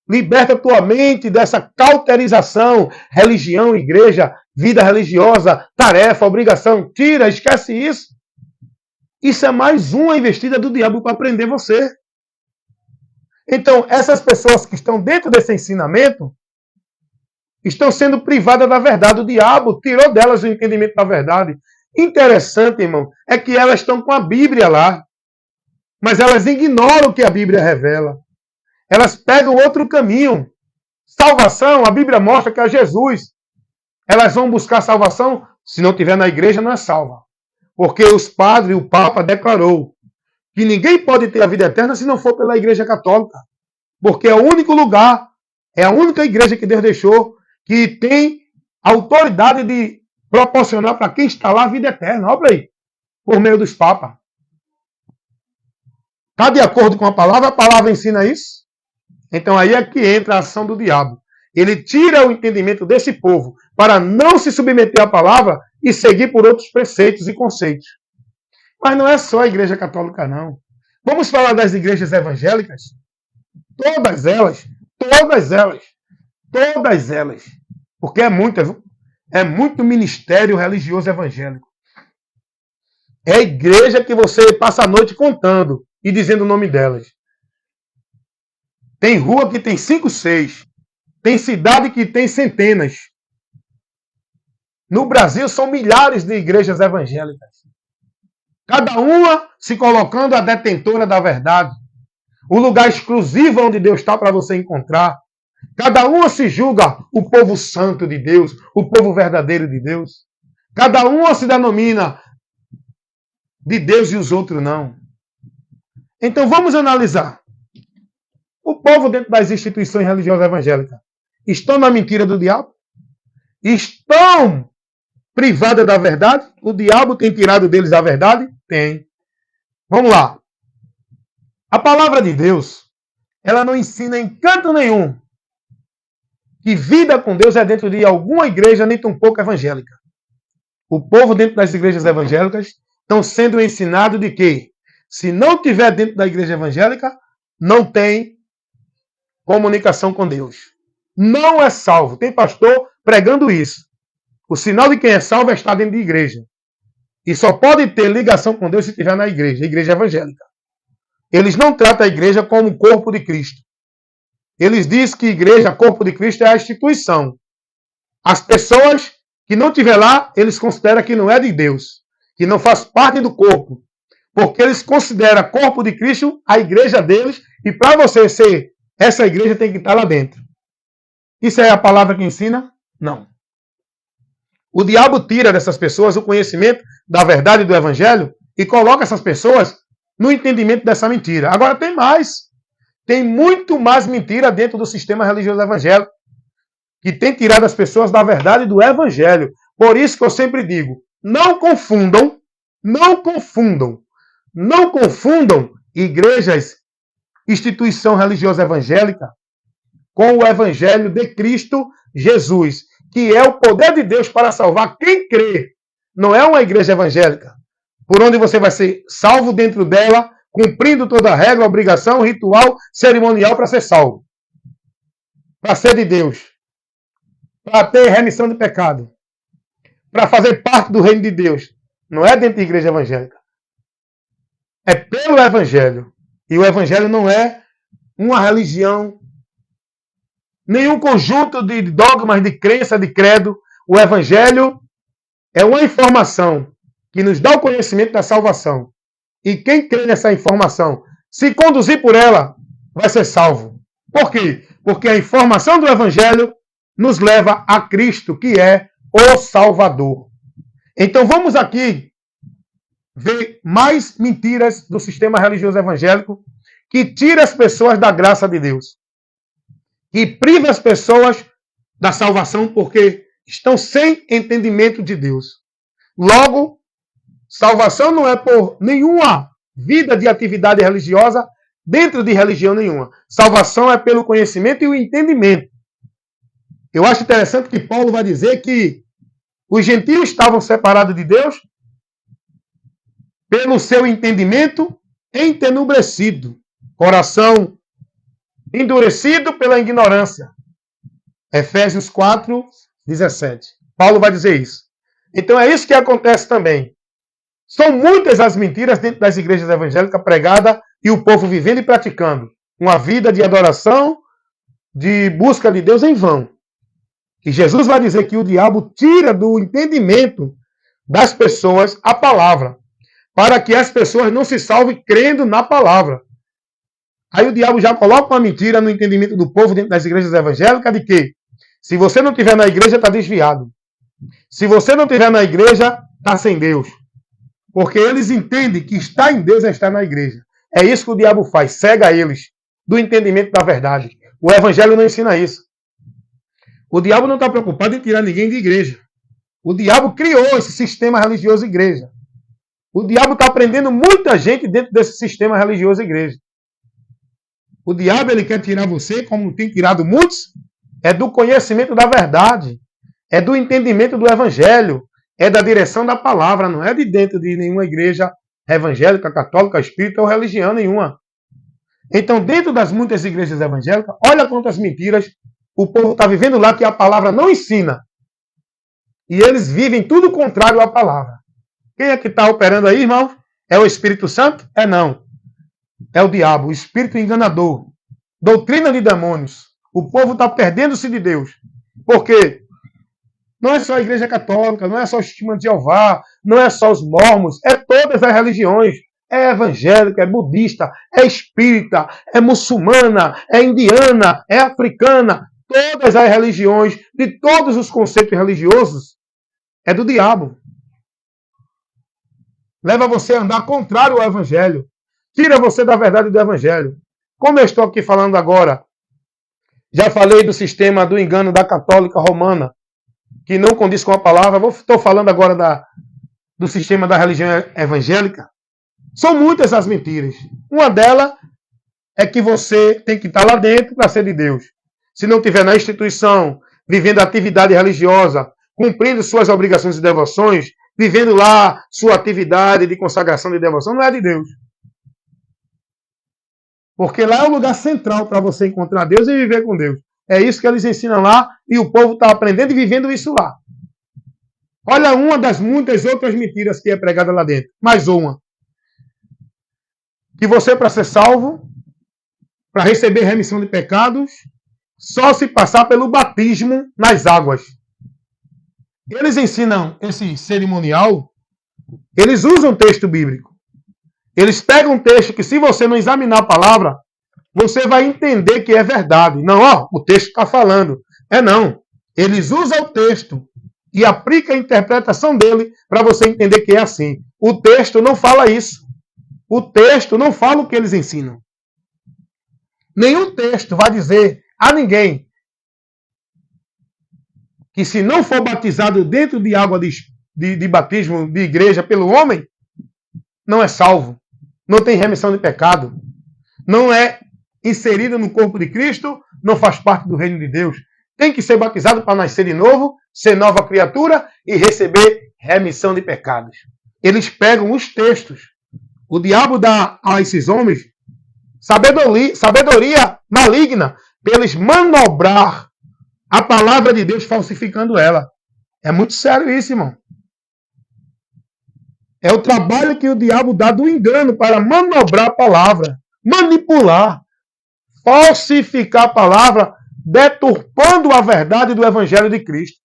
A: Liberta tua mente dessa cauterização, religião, igreja, vida religiosa, tarefa, obrigação. Tira, esquece isso. Isso é mais uma investida do diabo para prender você. Então, essas pessoas que estão dentro desse ensinamento estão sendo privadas da verdade. O diabo tirou delas o entendimento da verdade. Interessante, irmão, é que elas estão com a Bíblia lá, mas elas ignoram o que a Bíblia revela. Elas pegam outro caminho. Salvação, a Bíblia mostra que é Jesus. Elas vão buscar salvação, se não tiver na igreja, não é salva. Porque os padres, o Papa declarou que ninguém pode ter a vida eterna se não for pela Igreja Católica. Porque é o único lugar, é a única igreja que Deus deixou que tem autoridade de proporcionar para quem está lá a vida eterna. Olha aí, por meio dos papas. Está de acordo com a palavra ensina isso? Então aí é que entra a ação do diabo. Ele tira o entendimento desse povo para não se submeter à palavra e seguir por outros preceitos e conceitos. Mas não é só a Igreja Católica, não. Vamos falar das igrejas evangélicas? Todas elas. Porque é muito ministério religioso evangélico. É a igreja que você passa a noite contando e dizendo o nome delas. Tem rua que tem 5, 6. Tem cidade que tem centenas. No Brasil são milhares de igrejas evangélicas. Cada uma se colocando a detentora da verdade. O lugar exclusivo onde Deus está para você encontrar. Cada uma se julga o povo santo de Deus, o povo verdadeiro de Deus. Cada uma se denomina de Deus e os outros não. Então vamos analisar. O povo dentro das instituições religiosas evangélicas estão na mentira do diabo? Estão privadas da verdade? O diabo tem tirado deles a verdade? Tem. Vamos lá. A palavra de Deus, ela não ensina em canto nenhum que vida com Deus é dentro de alguma igreja, nem tão pouco evangélica. O povo dentro das igrejas evangélicas estão sendo ensinado de que, se não tiver dentro da igreja evangélica, não tem comunicação com Deus. Não é salvo. Tem pastor pregando isso. O sinal de quem é salvo é estar dentro de igreja. E só pode ter ligação com Deus se estiver na igreja evangélica. Eles não tratam a igreja como o corpo de Cristo. Eles dizem que igreja, corpo de Cristo, é a instituição. As pessoas que não estiver lá, eles consideram que não é de Deus, que não faz parte do corpo. Porque eles consideram corpo de Cristo a igreja deles, e para você ser essa igreja tem que estar lá dentro. Isso é a palavra que ensina? Não. O diabo tira dessas pessoas o conhecimento da verdade do evangelho e coloca essas pessoas no entendimento dessa mentira. Agora tem mais. Tem muito mais mentira dentro do sistema religioso evangélico, que tem tirado as pessoas da verdade do evangelho. Por isso que eu sempre digo, não confundam igrejas, instituição religiosa evangélica, com o evangelho de Cristo Jesus, que é o poder de Deus para salvar quem crê. Não é uma igreja evangélica, por onde você vai ser salvo dentro dela, cumprindo toda a regra, obrigação, ritual, cerimonial para ser salvo. Para ser de Deus. Para ter remissão de pecado. Para fazer parte do reino de Deus. Não é dentro da igreja evangélica. É pelo evangelho. E o evangelho não é uma religião, nenhum conjunto de dogmas, de crença, de credo. O evangelho é uma informação que nos dá o conhecimento da salvação. E quem crê nessa informação, se conduzir por ela, vai ser salvo. Por quê? Porque a informação do evangelho nos leva a Cristo, que é o Salvador. Então vamos aqui ver mais mentiras do sistema religioso evangélico que tira as pessoas da graça de Deus. Que priva as pessoas da salvação porque estão sem entendimento de Deus. Logo, salvação não é por nenhuma vida de atividade religiosa dentro de religião nenhuma. Salvação é pelo conhecimento e o entendimento. Eu acho interessante que Paulo vai dizer que os gentios estavam separados de Deus pelo seu entendimento entenebrecido, coração endurecido pela ignorância. Efésios 4, 17. Paulo vai dizer isso. Então é isso que acontece também. São muitas as mentiras dentro das igrejas evangélicas pregadas e o povo vivendo e praticando uma vida de adoração, de busca de Deus em vão. E Jesus vai dizer que o diabo tira do entendimento das pessoas a palavra, para que as pessoas não se salvem crendo na palavra. Aí o diabo já coloca uma mentira no entendimento do povo dentro das igrejas evangélicas de que se você não estiver na igreja, está desviado. Se você não estiver na igreja, está sem Deus. Porque eles entendem que estar em Deus é estar na igreja. É isso que o diabo faz, cega eles do entendimento da verdade. O evangelho não ensina isso. O diabo não está preocupado em tirar ninguém de igreja. O diabo criou esse sistema religioso igreja. O diabo está prendendo muita gente dentro desse sistema religioso igreja. O diabo ele quer tirar você, como tem tirado muitos, é do conhecimento da verdade, é do entendimento do evangelho, é da direção da palavra, não é de dentro de nenhuma igreja evangélica, católica, espírita ou religião nenhuma. Então, dentro das muitas igrejas evangélicas, olha quantas mentiras o povo está vivendo lá que a palavra não ensina. E eles vivem tudo contrário à palavra. Quem é que está operando aí, irmão? É o Espírito Santo? É não. É o diabo, o espírito enganador. Doutrina de demônios. O povo está perdendo-se de Deus. Por quê? Não é só a igreja católica, não é só o testemunho de Jeová, não é só os mormons, é todas as religiões. É evangélica, é budista, é espírita, é muçulmana, é indiana, é africana. Todas as religiões, de todos os conceitos religiosos, é do diabo. Leva você a andar contrário ao evangelho. Tira você da verdade do evangelho. Como eu estou aqui falando agora, já falei do sistema do engano da católica romana, que não condiz com a palavra. Estou falando agora do sistema da religião evangélica. São muitas as mentiras. Uma delas é que você tem que estar lá dentro para ser de Deus. Se não estiver na instituição, vivendo atividade religiosa, cumprindo suas obrigações e devoções, vivendo lá sua atividade de consagração de devoção, não é de Deus. Porque lá é o lugar central para você encontrar Deus e viver com Deus. É isso que eles ensinam lá e o povo está aprendendo e vivendo isso lá. Olha uma das muitas outras mentiras que é pregada lá dentro. Mais uma. Que você, para ser salvo, para receber remissão de pecados, só se passar pelo batismo nas águas. Eles ensinam esse cerimonial, eles usam texto bíblico. Eles pegam um texto que, se você não examinar a palavra, você vai entender que é verdade. Não, ó, o texto está falando. Não. Eles usam o texto e aplicam a interpretação dele para você entender que é assim. O texto não fala isso. O texto não fala o que eles ensinam. Nenhum texto vai dizer a ninguém que, se não for batizado dentro de água de batismo de igreja pelo homem, não é salvo. Não tem remissão de pecado. Não é inserido no corpo de Cristo, não faz parte do reino de Deus. Tem que ser batizado para nascer de novo, ser nova criatura e receber remissão de pecados. Eles pegam os textos. O diabo dá a esses homens sabedoria maligna para eles manobrar a palavra de Deus falsificando ela. É muito sério isso, irmão. É o trabalho que o diabo dá do engano para manobrar a palavra, manipular, falsificar a palavra, deturpando a verdade do Evangelho de Cristo.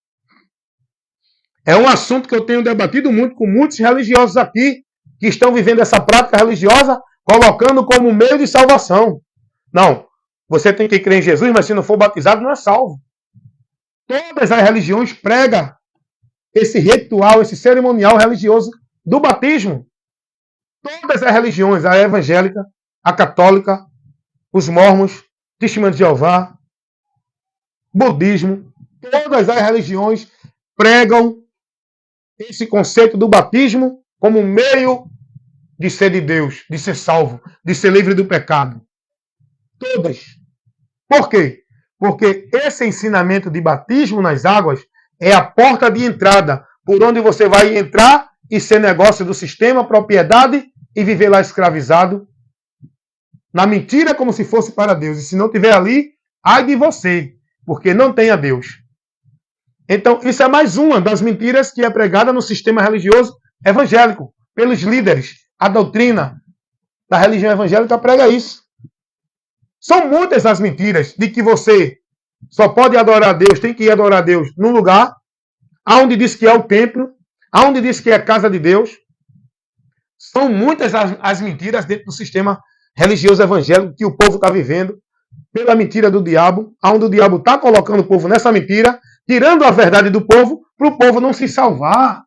A: É um assunto que eu tenho debatido muito com muitos religiosos aqui, que estão vivendo essa prática religiosa, colocando como meio de salvação. Não, você tem que crer em Jesus, mas se não for batizado, não é salvo. Todas as religiões pregam esse ritual, esse cerimonial religioso do batismo. Todas as religiões, a evangélica, a católica, os mormons, Testemunho de Jeová, budismo, todas as religiões pregam esse conceito do batismo como meio de ser de Deus, de ser salvo, de ser livre do pecado. Todas. Por quê? Porque esse ensinamento de batismo nas águas é a porta de entrada, por onde você vai entrar e ser negócio do sistema, propriedade, e viver lá escravizado, na mentira como se fosse para Deus. E se não tiver ali, ai de você, porque não tem a Deus. Então, isso é mais uma das mentiras que é pregada no sistema religioso evangélico, pelos líderes. A doutrina da religião evangélica prega isso. São muitas as mentiras de que você só pode adorar a Deus, tem que ir adorar a Deus num lugar onde diz que é o templo, onde diz que é a casa de Deus. São muitas as mentiras dentro do sistema religioso evangélico que o povo está vivendo pela mentira do diabo, onde o diabo está colocando o povo nessa mentira, tirando a verdade do povo, para o povo não se salvar.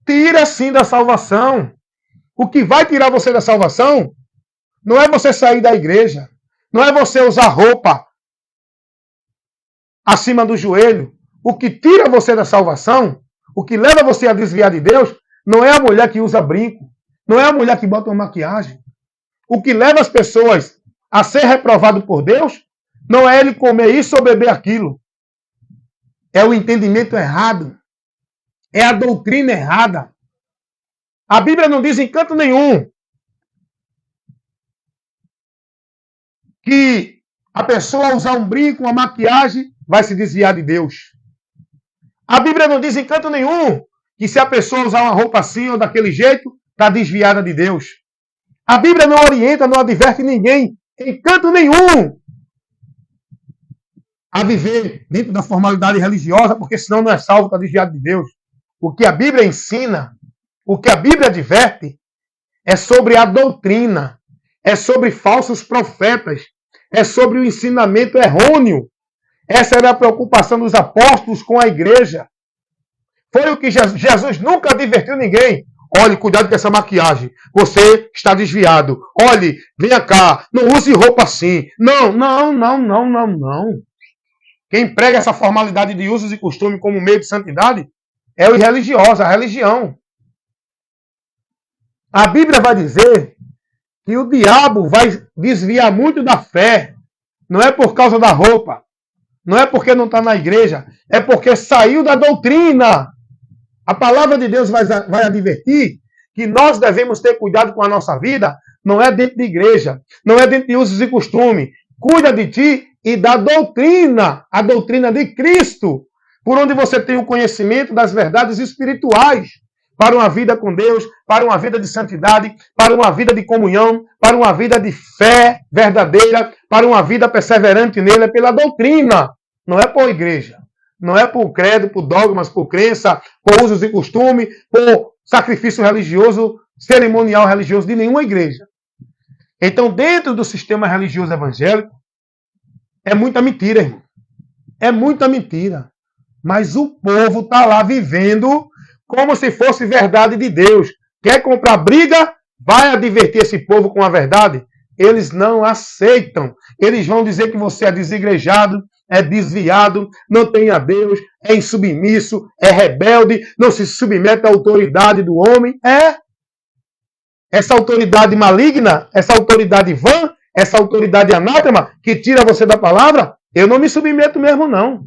A: Tira sim da salvação. O que vai tirar você da salvação não é você sair da igreja, não é você usar roupa acima do joelho. O que tira você da salvação, o que leva você a desviar de Deus, não é a mulher que usa brinco, não é a mulher que bota uma maquiagem. O que leva as pessoas a ser reprovado por Deus não é ele comer isso ou beber aquilo. É o entendimento errado. É a doutrina errada. A Bíblia não diz em canto nenhum que a pessoa usar um brinco, uma maquiagem, vai se desviar de Deus. A Bíblia não diz em canto nenhum que, se a pessoa usar uma roupa assim ou daquele jeito, está desviada de Deus. A Bíblia não orienta, não adverte ninguém em canto nenhum a viver dentro da formalidade religiosa, porque senão não é salvo, está desviado de Deus. O que a Bíblia ensina, o que a Bíblia adverte, é sobre a doutrina, é sobre falsos profetas, é sobre o ensinamento errôneo. Essa era a preocupação dos apóstolos com a igreja. Foi o que Jesus nunca advertiu ninguém. Olhe, cuidado com essa maquiagem. Você está desviado. Olhe, venha cá. Não use roupa assim. Não. Quem prega essa formalidade de usos e costumes como meio de santidade é o irreligioso, a religião. A Bíblia vai dizer que o diabo vai desviar muito da fé. Não é por causa da roupa. Não é porque não está na igreja. É porque saiu da doutrina. A palavra de Deus vai advertir que nós devemos ter cuidado com a nossa vida. Não é dentro de igreja. Não é dentro de usos e costumes. Cuida de ti e da doutrina. A doutrina de Cristo. por onde você tem o conhecimento das verdades espirituais para uma vida com Deus, para uma vida de santidade, para uma vida de comunhão, para uma vida de fé verdadeira, para uma vida perseverante nele, é pela doutrina, não é por igreja. Não é por credo, por dogmas, por crença, por usos e costume, por sacrifício religioso, cerimonial religioso de nenhuma igreja. Então, dentro do sistema religioso evangélico, é muita mentira, irmão. É muita mentira. Mas o povo está lá vivendo como se fosse verdade de Deus. Quer comprar briga? Vai advertir esse povo com a verdade? Eles não aceitam. Eles vão dizer que você é desigrejado, é desviado, não tem a Deus, é insubmisso, é rebelde, não se submete à autoridade do homem. Essa autoridade maligna, essa autoridade vã, essa autoridade anátema que tira você da palavra, eu não me submeto mesmo, não.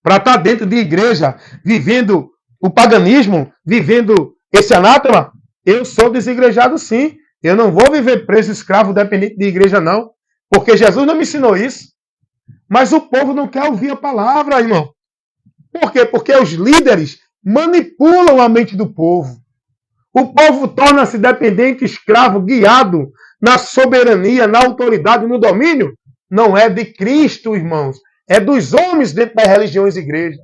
A: Para estar dentro de igreja, vivendo o paganismo, vivendo esse anátema, eu sou desigrejado sim. Eu não vou viver preso, escravo, dependente de igreja, não. Porque Jesus não me ensinou isso. Mas o povo não quer ouvir a palavra, irmão. Por quê? Porque os líderes manipulam a mente do povo. O povo torna-se dependente, escravo, guiado na soberania, na autoridade, no domínio. Não é de Cristo, irmãos. É dos homens dentro das religiões e igrejas.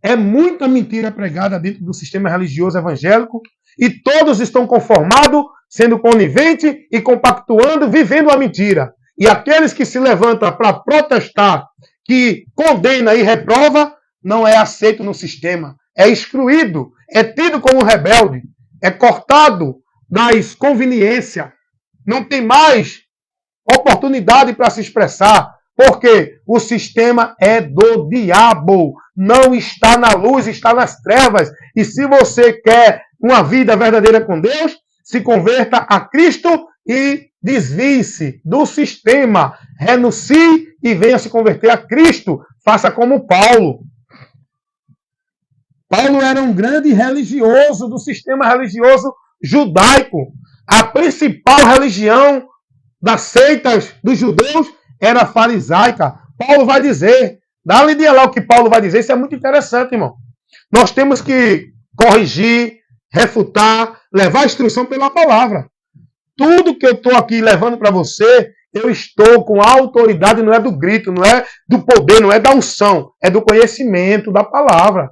A: É muita mentira pregada dentro do sistema religioso evangélico e todos estão conformados, sendo coniventes e compactuando, vivendo a mentira. E aqueles que se levantam para protestar, que condena e reprova, não é aceito no sistema. É excluído, é tido como rebelde, é cortado das conveniências. Não tem mais oportunidade para se expressar, porque o sistema é do diabo. Não está na luz, está nas trevas. E se você quer uma vida verdadeira com Deus, se converta a Cristo e desvie-se do sistema. Renuncie e venha se converter a Cristo. Faça como Paulo. Paulo era um grande religioso do sistema religioso judaico. A principal religião das seitas dos judeus era farisaica. Paulo vai dizer, dá-lhe dia lá o que Paulo vai dizer, isso é muito interessante, irmão. Nós temos que corrigir, refutar, levar a instrução pela palavra. Tudo que eu estou aqui levando para você, eu estou com a autoridade, não é do grito, não é do poder, não é da unção, é do conhecimento da palavra.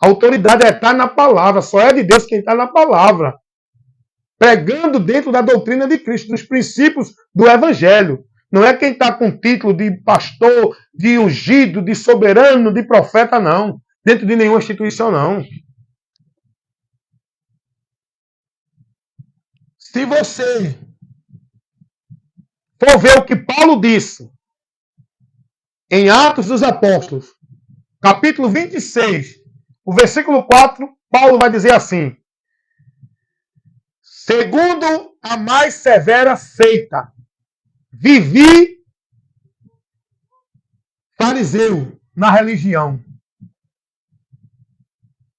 A: A autoridade é estar na palavra, só é de Deus quem está na palavra. Pregando dentro da doutrina de Cristo, dos princípios do Evangelho. Não é quem está com título de pastor, de ungido, de soberano, de profeta, não. Dentro de nenhuma instituição, não. Se você for ver o que Paulo disse em Atos dos Apóstolos, capítulo 26, o versículo 4, Paulo vai dizer assim: segundo a mais severa seita, vivi fariseu na religião.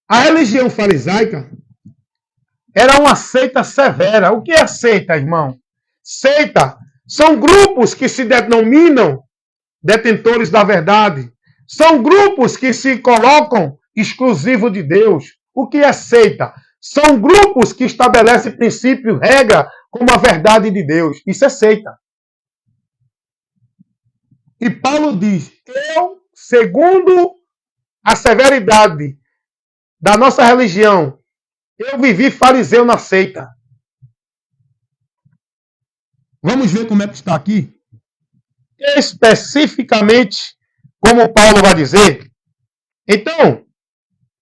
A: A religião farisaica era uma seita severa. O que é seita, irmão? Seita são grupos que se denominam detentores da verdade. São grupos que se colocam exclusivo de Deus. O que é seita? São grupos que estabelecem princípio, regra, como a verdade de Deus. Isso é seita. E Paulo diz, eu, segundo a severidade da nossa religião, eu vivi fariseu na seita. Vamos ver como é que está aqui? Especificamente, como Paulo vai dizer. Então,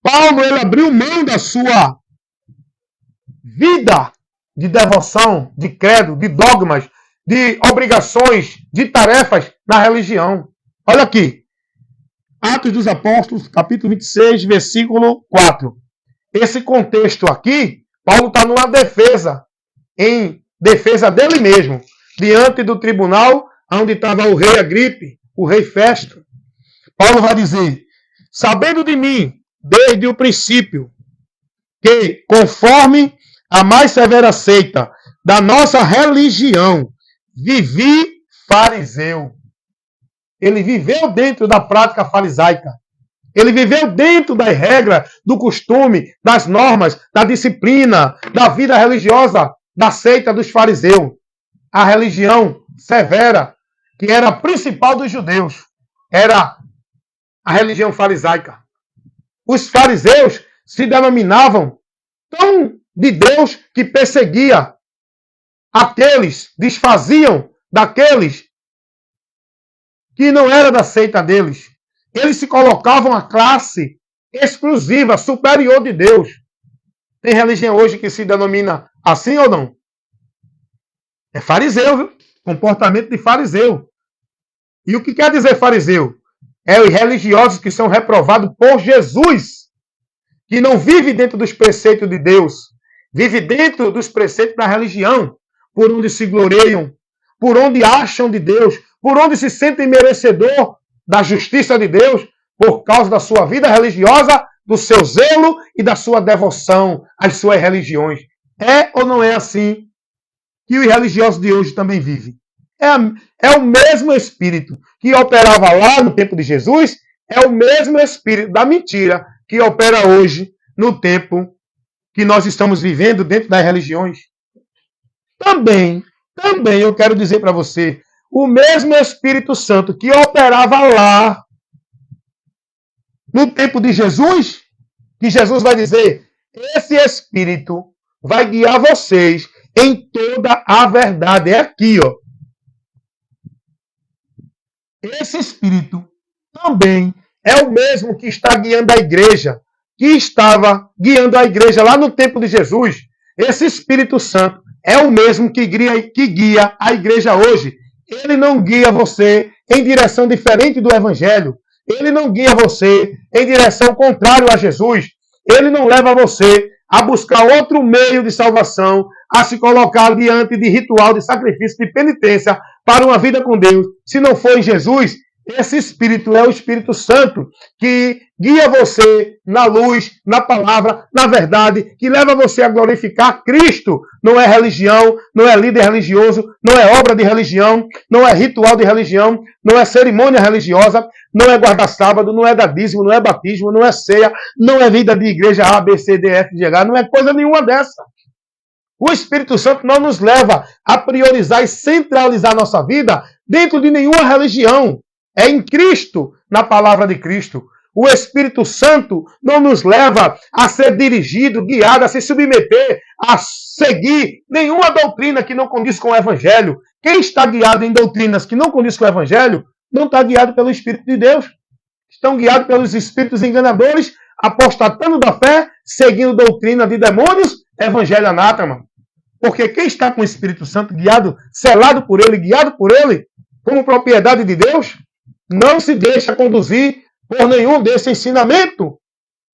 A: Paulo ele abriu mão da sua vida de devoção, de credo, de dogmas, de obrigações, de tarefas na religião. Olha aqui. Atos dos Apóstolos, capítulo 26, versículo 4. Esse contexto aqui, Paulo está numa defesa, em defesa dele mesmo, diante do tribunal, onde estava o rei Agripe, o rei Festo. Paulo vai dizer, sabendo de mim, desde o princípio, que, conforme a mais severa seita da nossa religião, vivi fariseu. Ele viveu dentro da prática farisaica. Ele viveu dentro das regras, do costume, das normas, da disciplina, da vida religiosa, da seita dos fariseus. A religião severa, que era a principal dos judeus, era a religião farisaica. Os fariseus se denominavam tão de Deus que perseguia aqueles, desfaziam daqueles que não era da seita deles. Eles se colocavam a classe exclusiva, superior de Deus. Tem religião hoje que se denomina assim ou não? É fariseu, viu? Comportamento de fariseu. E o que quer dizer fariseu? É os religiosos que são reprovados por Jesus, que não vive dentro dos preceitos de Deus, vive dentro dos preceitos da religião, por onde se gloriam, por onde acham de Deus, por onde se sentem merecedor da justiça de Deus, por causa da sua vida religiosa, do seu zelo e da sua devoção às suas religiões. É ou não é assim que os religiosos de hoje também vivem? É o mesmo espírito que operava lá no tempo de Jesus, é o mesmo espírito da mentira que opera hoje no tempo que nós estamos vivendo dentro das religiões. Também eu quero dizer para você, o mesmo Espírito Santo que operava lá no tempo de Jesus, que Jesus vai dizer, esse Espírito vai guiar vocês em toda a verdade. É aqui, ó. Esse Espírito também é o mesmo que está guiando a igreja, que estava guiando a igreja lá no tempo de Jesus. Esse Espírito Santo é o mesmo que guia a igreja hoje. Ele não guia você em direção diferente do Evangelho. Ele não guia você em direção contrária a Jesus. Ele não leva você a buscar outro meio de salvação, a se colocar diante de ritual de sacrifício, de penitência para uma vida com Deus. Se não for em Jesus, esse Espírito é o Espírito Santo que guia você na luz, na palavra, na verdade, que leva você a glorificar Cristo. Não é religião, não é líder religioso, não é obra de religião, não é ritual de religião, não é cerimônia religiosa, não é guarda-sábado, não é dadismo, não é batismo, não é ceia, não é vida de igreja A, B, C, D, F, G, H, não é coisa nenhuma dessa. O Espírito Santo não nos leva a priorizar e centralizar nossa vida dentro de nenhuma religião. É em Cristo, na palavra de Cristo. O Espírito Santo não nos leva a ser dirigido, guiado, a se submeter, a seguir nenhuma doutrina que não condiz com o Evangelho. Quem está guiado em doutrinas que não condiz com o Evangelho, não está guiado pelo Espírito de Deus. Estão guiados pelos espíritos enganadores, apostatando da fé, seguindo doutrina de demônios, Evangelho anátema. Porque quem está com o Espírito Santo guiado, selado por ele, guiado por ele, como propriedade de Deus, não se deixa conduzir por nenhum desse ensinamento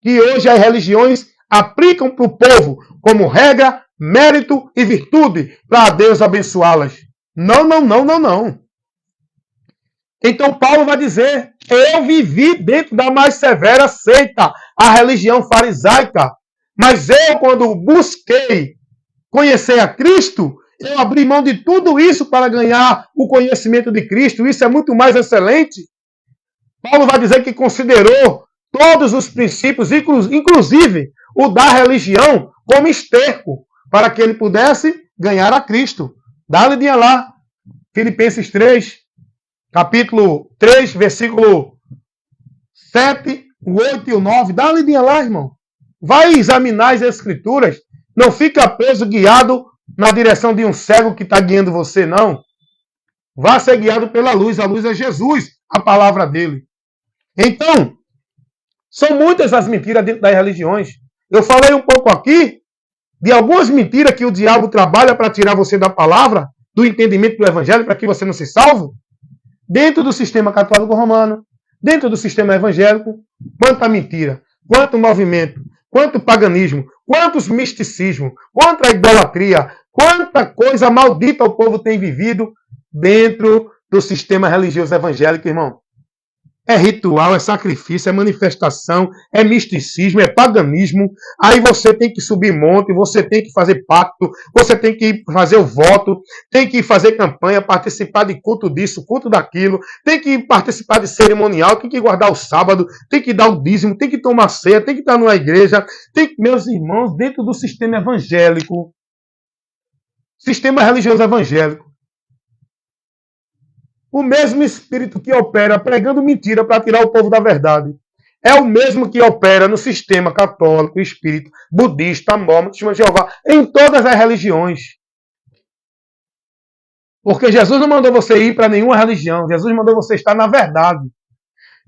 A: que hoje as religiões aplicam para o povo como regra, mérito e virtude para Deus abençoá-las. Não. Então Paulo vai dizer, eu vivi dentro da mais severa seita, a religião farisaica, mas eu, quando busquei conhecer a Cristo, eu abri mão de tudo isso para ganhar o conhecimento de Cristo. Isso é muito mais excelente. Paulo vai dizer que considerou todos os princípios, inclusive o da religião, como esterco, para que ele pudesse ganhar a Cristo. Dá uma olhadinha lá. Filipenses 3, capítulo 3, versículo 7, o 8 e o 9. Dá uma olhadinha lá, irmão. Vai examinar as Escrituras. Não fica preso, guiado na direção de um cego que está guiando você, não. Vá ser guiado pela luz. A luz é Jesus, a palavra dele. Então, são muitas as mentiras dentro das religiões. Eu falei um pouco aqui de algumas mentiras que o diabo trabalha para tirar você da palavra, do entendimento do evangelho, para que você não se salve. Dentro do sistema católico romano, dentro do sistema evangélico, quanta mentira, quanto movimento, quanto paganismo, quantos misticismo, quanta idolatria, quanta coisa maldita o povo tem vivido dentro do sistema religioso evangélico, irmão. é ritual, é sacrifício, é manifestação, é misticismo, é paganismo. Aí você tem que subir monte, você tem que fazer pacto, você tem que fazer o voto, tem que fazer campanha, participar de culto disso, culto daquilo, tem que participar de cerimonial, tem que guardar o sábado, tem que dar o dízimo, tem que tomar ceia, tem que estar numa igreja. Meus irmãos, dentro do sistema evangélico, sistema religioso evangélico, o mesmo espírito que opera pregando mentira para tirar o povo da verdade é o mesmo que opera no sistema católico, espírita, budista, mormon, testemunho de Jeová, em todas as religiões. Porque Jesus não mandou você ir para nenhuma religião. Jesus mandou você estar na verdade.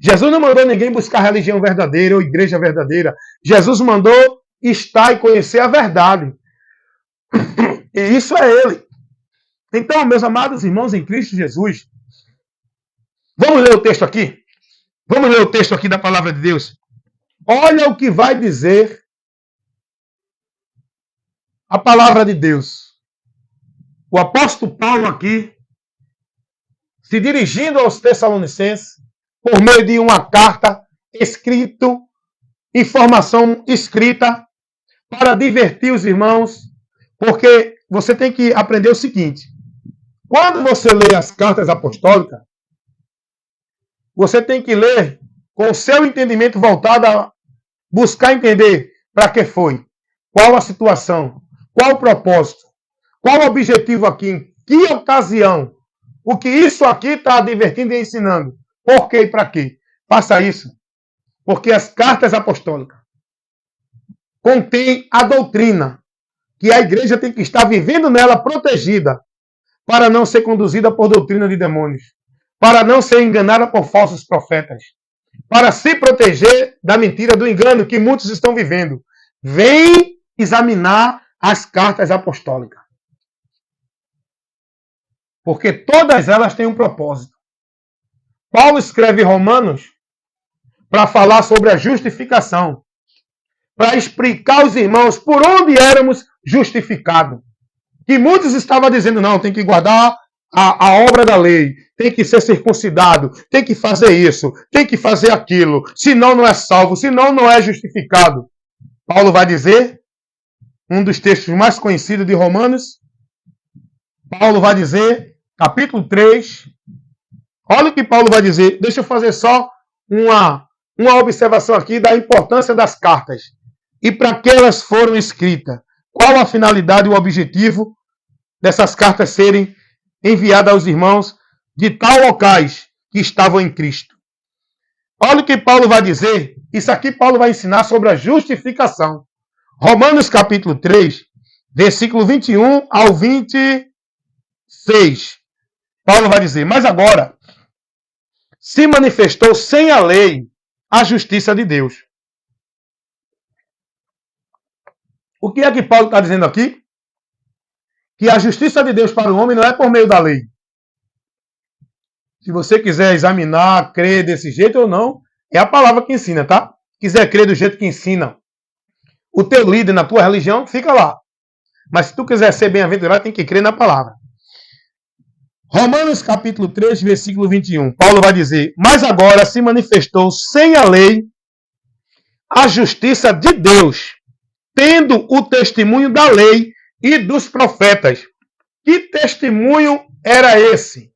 A: Jesus não mandou ninguém buscar religião verdadeira ou igreja verdadeira. Jesus mandou estar e conhecer a verdade. E isso é Ele. Então, meus amados irmãos em Cristo Jesus, vamos ler o texto aqui? Vamos ler o texto aqui da palavra de Deus. Olha o que vai dizer a palavra de Deus. O apóstolo Paulo aqui, se dirigindo aos Tessalonicenses, por meio de uma carta escrita, informação escrita, para divertir os irmãos, porque você tem que aprender o seguinte: quando você lê as cartas apostólicas, você tem que ler com o seu entendimento voltado a buscar entender para que foi, qual a situação, qual o propósito, qual o objetivo aqui, em que ocasião, o que isso aqui está advertindo e ensinando, por quê e para quê. Faça isso, porque as cartas apostólicas contêm a doutrina que a igreja tem que estar vivendo nela protegida, para não ser conduzida por doutrina de demônios, para não ser enganada por falsos profetas, para se proteger da mentira, do engano que muitos estão vivendo. Vem examinar as cartas apostólicas. Porque todas elas têm um propósito. Paulo escreve Romanos para falar sobre a justificação, para explicar aos irmãos por onde éramos justificados. Que muitos estavam dizendo, não, tem que guardar a obra da lei, tem que ser circuncidado, tem que fazer isso, tem que fazer aquilo, senão não é salvo, senão não é justificado. Paulo vai dizer, um dos textos mais conhecidos de Romanos, Paulo vai dizer, capítulo 3, olha o que Paulo vai dizer. Deixa eu fazer só uma observação aqui da importância das cartas e para que elas foram escritas. Qual a finalidade e o objetivo dessas cartas serem enviadas aos irmãos de tal locais que estavam em Cristo. Olha o que Paulo vai dizer. Isso aqui Paulo vai ensinar sobre a justificação. Romanos capítulo 3, versículo 21 ao 26. Paulo vai dizer, mas agora se manifestou sem a lei a justiça de Deus. O que é que Paulo está dizendo aqui? Que a justiça de Deus para o homem não é por meio da lei. Se você quiser examinar, crer desse jeito ou não, é a palavra que ensina, tá? Quiser crer do jeito que ensina o teu líder na tua religião, fica lá. Mas se tu quiser ser bem-aventurado, tem que crer na palavra. Romanos capítulo 3, versículo 21. Paulo vai dizer, mas agora se manifestou sem a lei a justiça de Deus, tendo o testemunho da lei e dos profetas. Que testemunho era esse?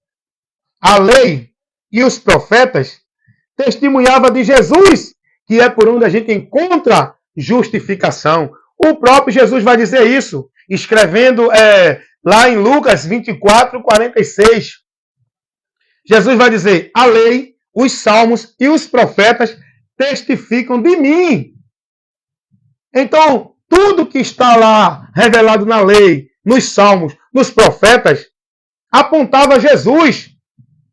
A: A lei e os profetas testemunhavam de Jesus, que é por onde a gente encontra justificação. O próprio Jesus vai dizer isso, escrevendo lá em Lucas 24, 46. Jesus vai dizer, a lei, os salmos e os profetas testificam de mim. Então, tudo que está lá revelado na lei, nos salmos, nos profetas, apontava a Jesus,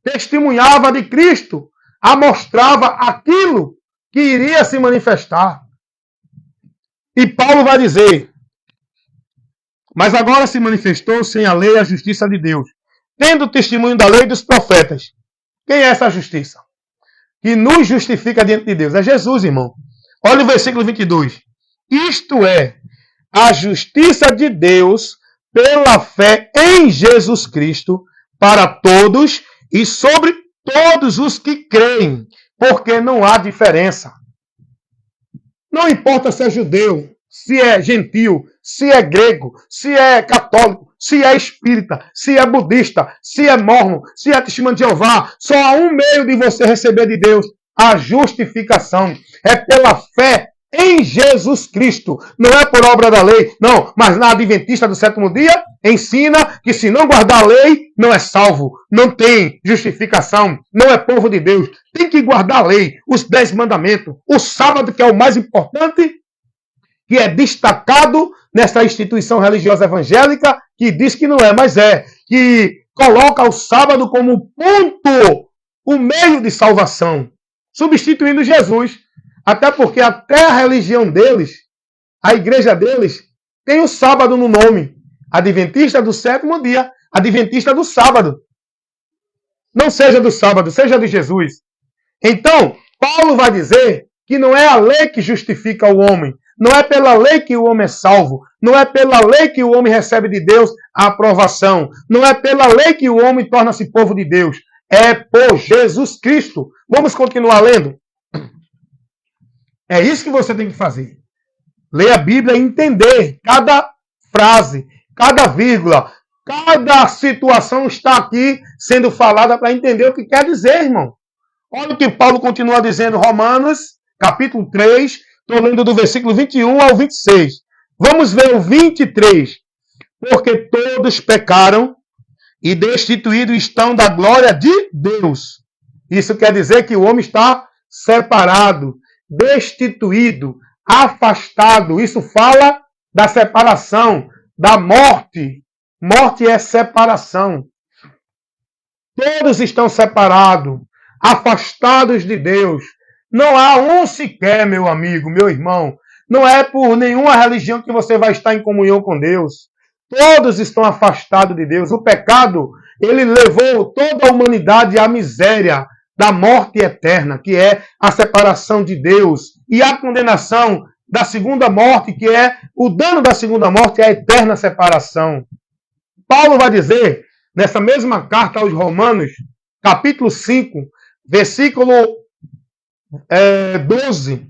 A: testemunhava de Cristo, mostrava aquilo que iria se manifestar. E Paulo vai dizer, mas agora se manifestou sem a lei a justiça de Deus, tendo o testemunho da lei e dos profetas. Quem é essa justiça? Que nos justifica diante de Deus. É Jesus, irmão. Olha o versículo 22. Isto é, a justiça de Deus pela fé em Jesus Cristo para todos e sobre todos os que creem, porque não há diferença. Não importa se é judeu, se é gentil, se é grego, se é católico, se é espírita, se é budista, se é mormon, se é testemunho de Jeová, só há um meio de você receber de Deus a justificação. É pela fé em Jesus Cristo. Não é por obra da lei, não. Mas na Adventista do sétimo dia, ensina que se não guardar a lei, não é salvo. Não tem justificação. Não é povo de Deus. Tem que guardar a lei, os 10 mandamentos. O sábado, que é o mais importante, que é destacado nessa instituição religiosa evangélica, que diz que não é, mas é. Que coloca o sábado como ponto, o meio de salvação, substituindo Jesus. Até porque até a religião deles, a igreja deles, tem o sábado no nome. Adventista do sétimo dia, Adventista do sábado. Não seja do sábado, seja de Jesus. Então, Paulo vai dizer que não é a lei que justifica o homem. Não é pela lei que o homem é salvo. Não é pela lei que o homem recebe de Deus a aprovação. Não é pela lei que o homem torna-se povo de Deus. É por Jesus Cristo. Vamos continuar lendo? É isso que você tem que fazer. Ler a Bíblia e entender cada frase, cada vírgula, cada situação está aqui sendo falada para entender o que quer dizer, irmão. Olha o que Paulo continua dizendo, Romanos, capítulo 3, estou lendo do versículo 21 ao 26. Vamos ver o 23. Porque todos pecaram e destituídos estão da glória de Deus. Isso quer dizer que o homem está separado, destituído, afastado. Isso fala da separação, da morte. Morte é separação. Todos estão separados, afastados de Deus. Não há um sequer, meu amigo, meu irmão. Não é por nenhuma religião que você vai estar em comunhão com Deus. Todos estão afastados de Deus. O pecado, ele levou toda a humanidade à miséria da morte eterna, que é a separação de Deus, e a condenação da segunda morte, que é o dano da segunda morte, é a eterna separação. Paulo vai dizer, nessa mesma carta aos Romanos, capítulo 5, versículo 12,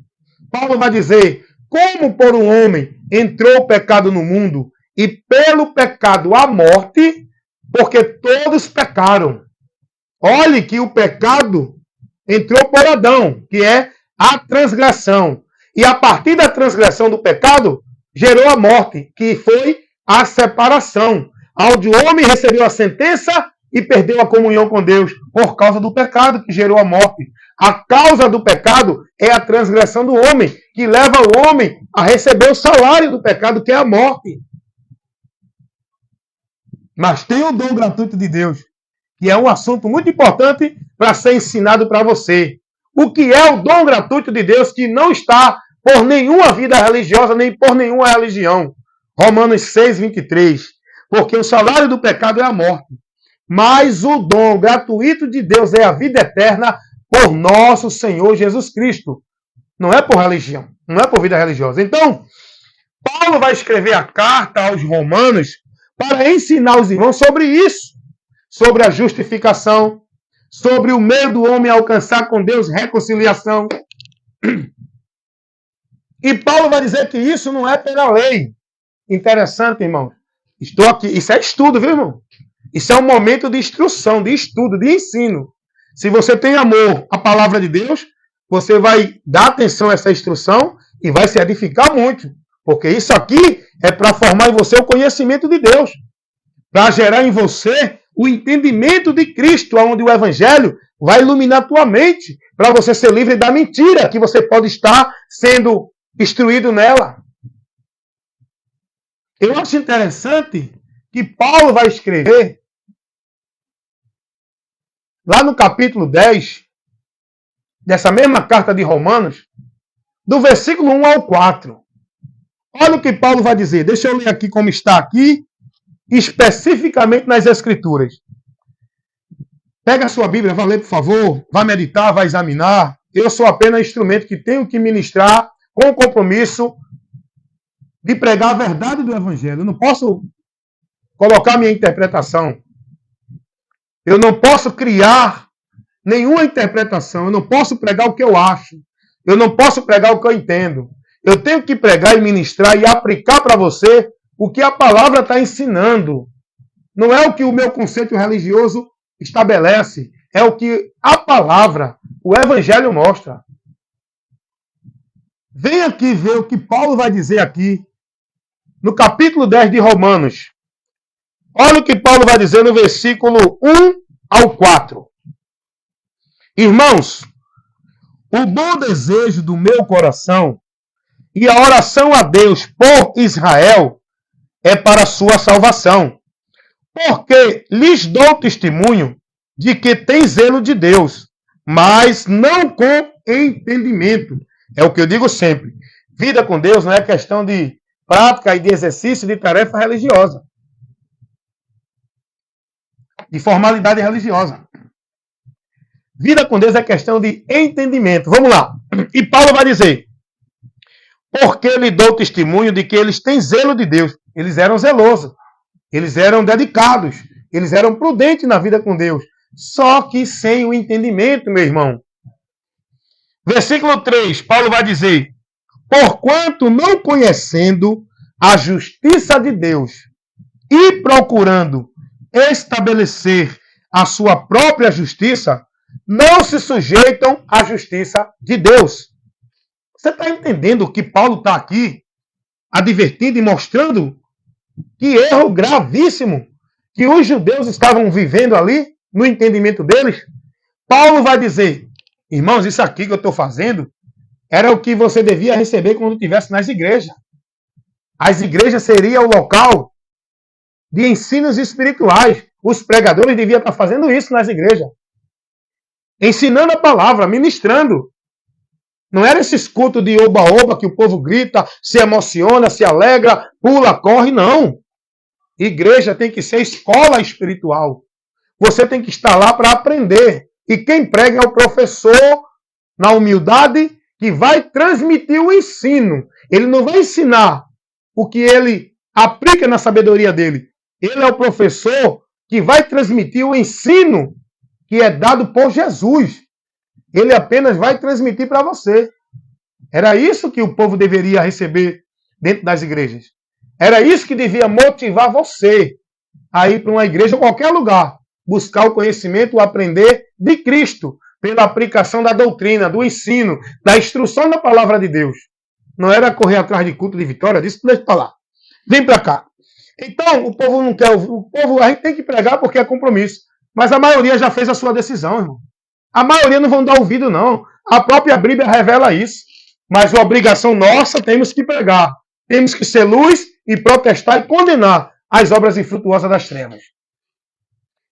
A: Paulo vai dizer, como por um homem entrou o pecado no mundo, e pelo pecado a morte, porque todos pecaram. Olhe que o pecado entrou por Adão, que é a transgressão. E a partir da transgressão do pecado, gerou a morte, que foi a separação. Onde o homem recebeu a sentença e perdeu a comunhão com Deus por causa do pecado que gerou a morte. A causa do pecado é a transgressão do homem, que leva o homem a receber o salário do pecado, que é a morte. Mas tem o dom gratuito de Deus, que é um assunto muito importante para ser ensinado para você. O que é o dom gratuito de Deus que não está por nenhuma vida religiosa, nem por nenhuma religião. Romanos 6, 23. Porque o salário do pecado é a morte. Mas o dom gratuito de Deus é a vida eterna por nosso Senhor Jesus Cristo. Não é por religião, não é por vida religiosa. Então, Paulo vai escrever a carta aos Romanos para ensinar os irmãos sobre isso. Sobre a justificação, sobre o meio do homem alcançar com Deus reconciliação. E Paulo vai dizer que isso não é pela lei. Interessante, irmão. Estou aqui. Isso é estudo, viu, irmão? Isso é um momento de instrução, de estudo, de ensino. Se você tem amor à palavra de Deus, você vai dar atenção a essa instrução e vai se edificar muito. Porque isso aqui é para formar em você o conhecimento de Deus. Para gerar em você o entendimento de Cristo, onde o Evangelho vai iluminar a tua mente, para você ser livre da mentira que você pode estar sendo instruído nela. Eu acho interessante que Paulo vai escrever, lá no capítulo 10, dessa mesma carta de Romanos, do versículo 1 ao 4. Olha o que Paulo vai dizer. Deixa eu ler aqui como está aqui, especificamente nas Escrituras. Pega a sua Bíblia, vai ler, por favor, vai meditar, vai examinar. Eu sou apenas instrumento que tenho que ministrar com o compromisso de pregar a verdade do Evangelho. Eu não posso colocar minha interpretação. Eu não posso criar nenhuma interpretação. Eu não posso pregar o que eu acho. Eu não posso pregar o que eu entendo. Eu tenho que pregar e ministrar e aplicar para você o que a palavra está ensinando. Não é o que o meu conceito religioso estabelece. É o que a palavra, o evangelho mostra. Vem aqui ver o que Paulo vai dizer aqui no capítulo 10 de Romanos. Olha o que Paulo vai dizer no versículo 1 ao 4. Irmãos, o bom desejo do meu coração e a oração a Deus por Israel é para a sua salvação, porque lhes dou testemunho de que tem zelo de Deus, mas não com entendimento. É o que eu digo sempre. Vida com Deus não é questão de prática e de exercício de tarefa religiosa, de formalidade religiosa. Vida com Deus é questão de entendimento. Vamos lá. E Paulo vai dizer, porque lhe dou testemunho de que eles têm zelo de Deus. Eles eram zelosos, eles eram dedicados, eles eram prudentes na vida com Deus. Só que sem o entendimento, meu irmão. Versículo 3, Paulo vai dizer, porquanto não conhecendo a justiça de Deus e procurando estabelecer a sua própria justiça, não se sujeitam à justiça de Deus. Você está entendendo o que Paulo está aqui advertindo e mostrando? Que erro gravíssimo que os judeus estavam vivendo ali, no entendimento deles. Paulo vai dizer, irmãos, isso aqui que eu estou fazendo era o que você devia receber quando estivesse nas igrejas. As igrejas seriam o local de ensinos espirituais. Os pregadores deviam estar fazendo isso nas igrejas. Ensinando a palavra, ministrando. Não era esse culto de oba-oba que o povo grita, se emociona, se alegra, pula, corre, não. Igreja tem que ser escola espiritual. Você tem que estar lá para aprender. E quem prega é o professor, na humildade, que vai transmitir o ensino. Ele não vai ensinar o que ele aplica na sabedoria dele. Ele é o professor que vai transmitir o ensino que é dado por Jesus. Ele apenas vai transmitir para você. Era isso que o povo deveria receber dentro das igrejas. Era isso que devia motivar você a ir para uma igreja ou qualquer lugar. Buscar o conhecimento, o aprender de Cristo, pela aplicação da doutrina, do ensino, da instrução da palavra de Deus. Não era correr atrás de culto de vitória, disso deixa para lá. Vem para cá. Então, o povo não quer ouvir. O povo, a gente tem que pregar porque é compromisso. Mas a maioria já fez a sua decisão, irmão. A maioria não vão dar ouvido, não. A própria Bíblia revela isso. Mas a obrigação nossa, temos que pregar. Temos que ser luz e protestar e condenar as obras infrutuosas das trevas.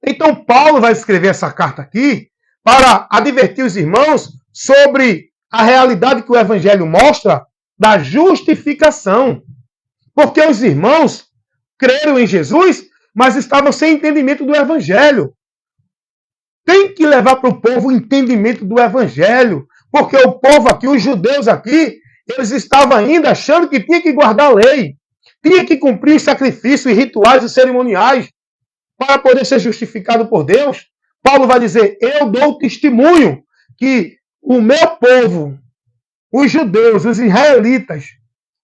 A: Então, Paulo vai escrever essa carta aqui para advertir os irmãos sobre a realidade que o Evangelho mostra da justificação. Porque os irmãos creram em Jesus, mas estavam sem entendimento do Evangelho. Tem que levar para o povo o entendimento do Evangelho. Porque o povo aqui, os judeus aqui, eles estavam ainda achando que tinha que guardar a lei. Tinha que cumprir sacrifícios e rituais e cerimoniais para poder ser justificado por Deus. Paulo vai dizer, eu dou testemunho que o meu povo, os judeus, os israelitas,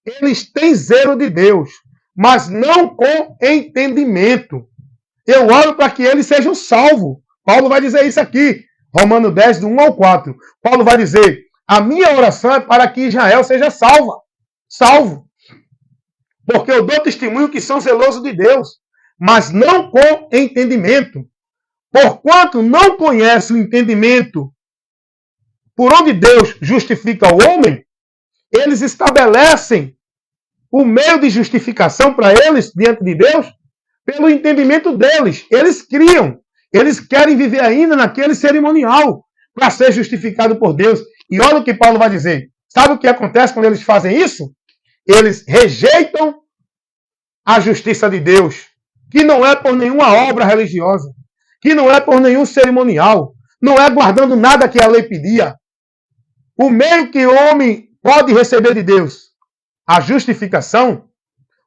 A: eles têm zelo de Deus, mas não com entendimento. Eu oro para que eles sejam salvos. Paulo vai dizer isso aqui, Romanos 10, do 1 ao 4. Paulo vai dizer, a minha oração é para que Israel seja salvo. Porque eu dou testemunho que são zelosos de Deus, mas não com entendimento. Porquanto não conhece o entendimento por onde Deus justifica o homem, eles estabelecem o meio de justificação para eles, diante de Deus, pelo entendimento deles. Eles criam. Eles querem viver ainda naquele cerimonial para ser justificado por Deus. E olha o que Paulo vai dizer. Sabe o que acontece quando eles fazem isso? Eles rejeitam a justiça de Deus, que não é por nenhuma obra religiosa, que não é por nenhum cerimonial, não é guardando nada que a lei pedia. O meio que o homem pode receber de Deus, a justificação,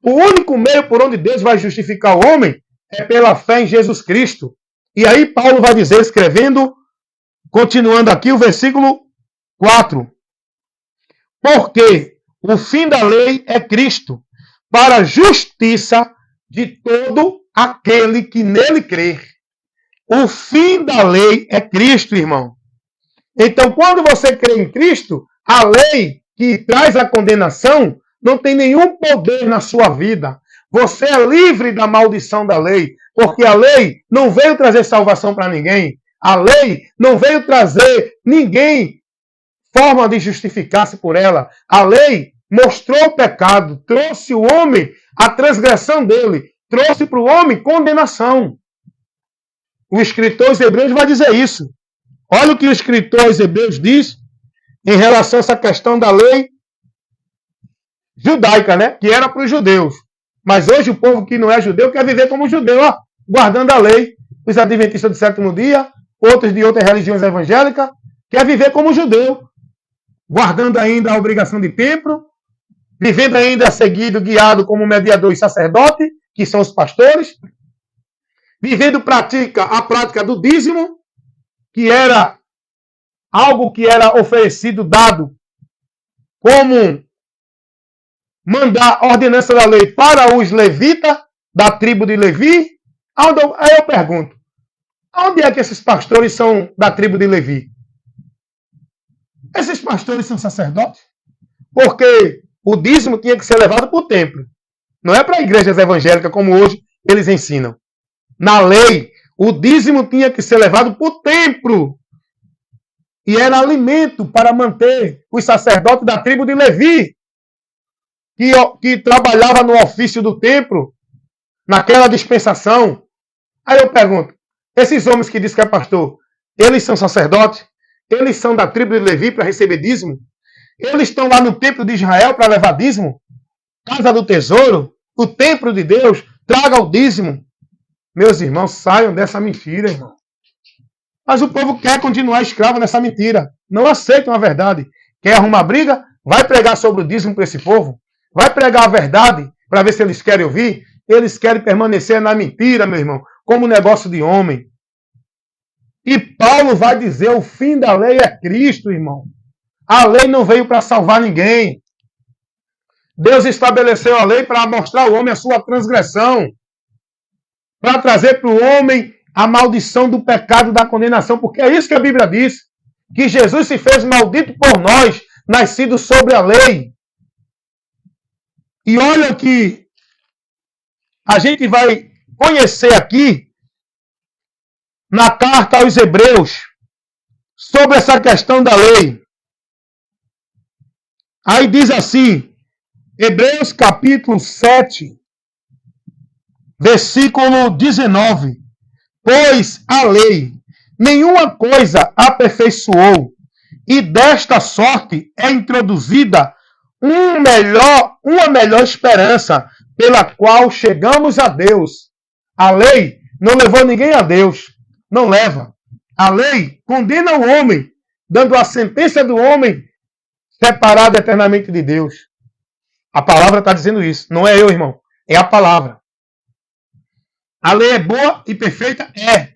A: o único meio por onde Deus vai justificar o homem é pela fé em Jesus Cristo. E aí Paulo vai dizer, escrevendo Continuando aqui o versículo 4. Porque o fim da lei é Cristo, para a justiça de todo aquele que nele crer. O fim da lei é Cristo, irmão. Então, quando você crê em Cristo, a lei que traz a condenação não tem nenhum poder na sua vida. Você é livre da maldição da lei, porque a lei não veio trazer salvação para ninguém. A lei não veio trazer ninguém forma de justificar-se por ela. A lei mostrou o pecado, trouxe o homem a transgressão dele, trouxe para o homem condenação. O escritor aos Hebreus vai dizer isso. Olha o que o escritor aos Hebreus diz em relação a essa questão da lei judaica, né? Que era para os judeus. Mas hoje o povo que não é judeu quer viver como judeu, ó, guardando a lei. Os adventistas do sétimo dia, outros de outras religiões evangélicas, quer viver como judeu, guardando ainda a obrigação de templo, vivendo ainda seguido, guiado como mediador e sacerdote, que são os pastores, vivendo a prática do dízimo, que era algo que era oferecido, dado como mandar a ordenança da lei para os levitas, da tribo de Levi. Aí eu pergunto, onde é que esses pastores são da tribo de Levi? Esses pastores são sacerdotes? Porque o dízimo tinha que ser levado para o templo. Não é para igrejas evangélicas como hoje eles ensinam. Na lei, o dízimo tinha que ser levado para o templo. E era alimento para manter os sacerdotes da tribo de Levi, que trabalhava no ofício do templo, naquela dispensação. Aí eu pergunto, esses homens que dizem que é pastor, eles são sacerdotes? Eles são da tribo de Levi para receber dízimo? Eles estão lá no templo de Israel para levar dízimo? Casa do tesouro, o templo de Deus, traga o dízimo. Meus irmãos, saiam dessa mentira, irmão. Mas o povo quer continuar escravo nessa mentira. Não aceitam a verdade. Quer arrumar briga? Vai pregar sobre o dízimo para esse povo. Vai pregar a verdade para ver se eles querem ouvir. Eles querem permanecer na mentira, meu irmão, como negócio de homem. E Paulo vai dizer, o fim da lei é Cristo, irmão. A lei não veio para salvar ninguém. Deus estabeleceu a lei para mostrar ao homem a sua transgressão. Para trazer para o homem a maldição do pecado e da condenação. Porque é isso que a Bíblia diz. Que Jesus se fez maldito por nós, nascido sobre a lei. E olha que a gente vai conhecer aqui na carta aos Hebreus sobre essa questão da lei. Aí diz assim, Hebreus capítulo 7, versículo 19. Pois a lei nenhuma coisa aperfeiçoou, e desta sorte é introduzida uma melhor esperança, pela qual chegamos a Deus. A lei não levou ninguém a Deus. Não leva. A lei condena o homem, dando a sentença do homem separado eternamente de Deus. A palavra está dizendo isso. Não é eu, irmão. É a palavra. A lei é boa e perfeita? É.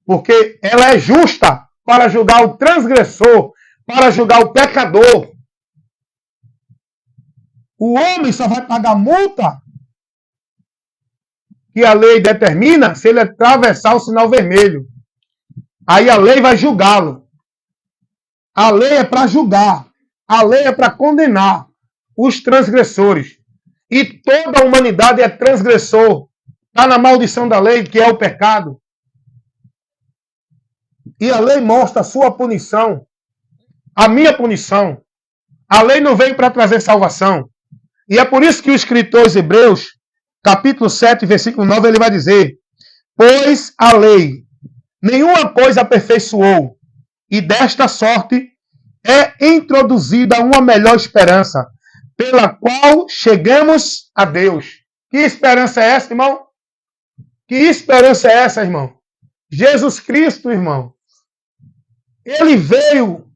A: Porque ela é justa para julgar o transgressor, para julgar o pecador. O homem só vai pagar multa que a lei determina se ele atravessar o sinal vermelho. Aí a lei vai julgá-lo. A lei é para julgar. A lei é para condenar os transgressores. E toda a humanidade é transgressor. Está na maldição da lei, que é o pecado. E a lei mostra a sua punição. A minha punição. A lei não veio para trazer salvação. E é por isso que o escritor aos Hebreus, capítulo 7, versículo 9, ele vai dizer: pois a lei nenhuma coisa aperfeiçoou, e desta sorte é introduzida uma melhor esperança, pela qual chegamos a Deus. Que esperança é essa, irmão? Que esperança é essa, irmão? Jesus Cristo, irmão. Ele veio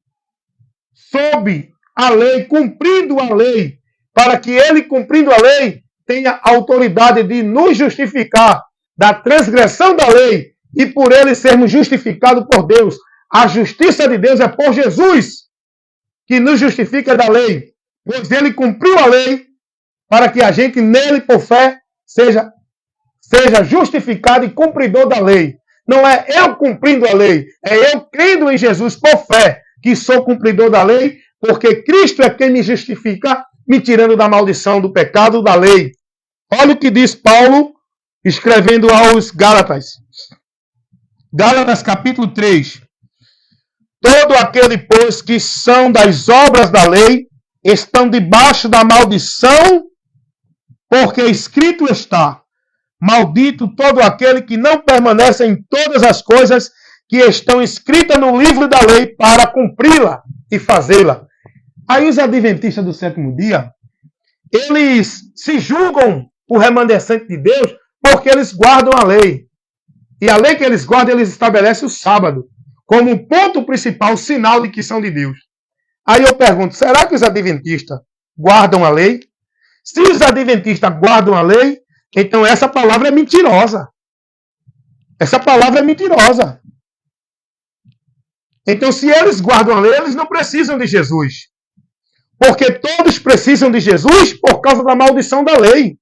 A: sob a lei, cumprindo a lei, para que ele, cumprindo a lei, tenha autoridade de nos justificar da transgressão da lei e por ele sermos justificados por Deus A justiça de Deus é por Jesus, que nos justifica da lei, pois ele cumpriu a lei para que a gente nele, por fé, seja justificado e cumpridor da lei. Não é eu cumprindo a lei, é eu crendo em Jesus por fé, que sou cumpridor da lei, porque Cristo é quem me justifica, me tirando da maldição do pecado da lei. Olha o que diz Paulo, escrevendo aos Gálatas. Gálatas capítulo 3. Todo aquele, pois, que são das obras da lei, estão debaixo da maldição, porque escrito está: maldito todo aquele que não permanece em todas as coisas que estão escritas no livro da lei para cumpri-la e fazê-la. Aí os adventistas do sétimo dia, eles se julgam o remanescente de Deus porque eles guardam a lei. E a lei que eles guardam, eles estabelecem o sábado como um ponto principal, sinal de que são de Deus. Aí eu pergunto, será que os adventistas guardam a lei? Se os adventistas guardam a lei, então essa palavra é mentirosa. Essa palavra é mentirosa. Então, se eles guardam a lei, eles não precisam de Jesus. Porque todos precisam de Jesus por causa da maldição da lei.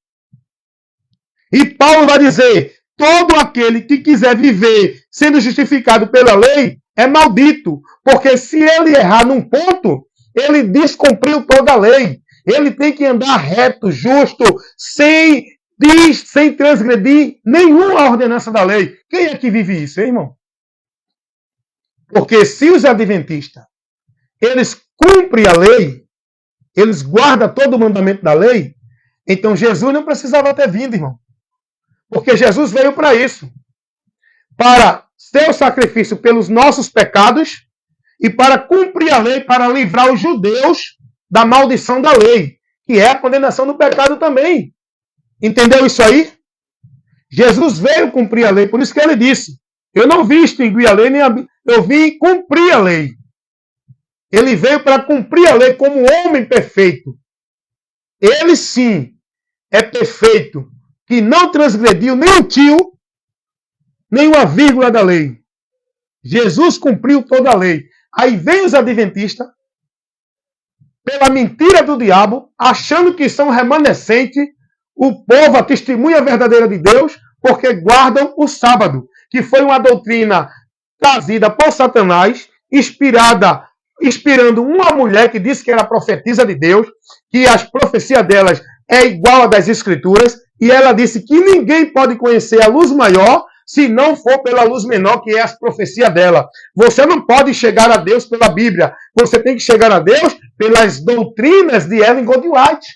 A: E Paulo vai dizer, todo aquele que quiser viver sendo justificado pela lei é maldito. Porque se ele errar num ponto, ele descumpriu toda a lei. Ele tem que andar reto, justo, sem transgredir nenhuma ordenança da lei. Quem é que vive isso, hein, irmão? Porque se os adventistas, eles cumprem a lei, eles guardam todo o mandamento da lei, então Jesus não precisava ter vindo, irmão. Porque Jesus veio para isso. Para ser o sacrifício pelos nossos pecados e para cumprir a lei, para livrar os judeus da maldição da lei, que é a condenação do pecado também. Entendeu isso aí? Jesus veio cumprir a lei, por isso que ele disse, eu não vim extinguir a lei, eu vim cumprir a lei. Ele veio para cumprir a lei como homem perfeito. Ele sim é perfeito, que não transgrediu nem um tio, nem uma vírgula da lei. Jesus cumpriu toda a lei. Aí vem os adventistas, pela mentira do diabo, achando que são remanescentes, o povo, a testemunha verdadeira de Deus, porque guardam o sábado, que foi uma doutrina trazida por Satanás, inspirando uma mulher que disse que era profetisa de Deus, que as profecias delas é igual a das Escrituras, e ela disse que ninguém pode conhecer a luz maior se não for pela luz menor, que é as profecias dela. Você não pode chegar a Deus pela Bíblia. Você tem que chegar a Deus pelas doutrinas de Ellen G. White.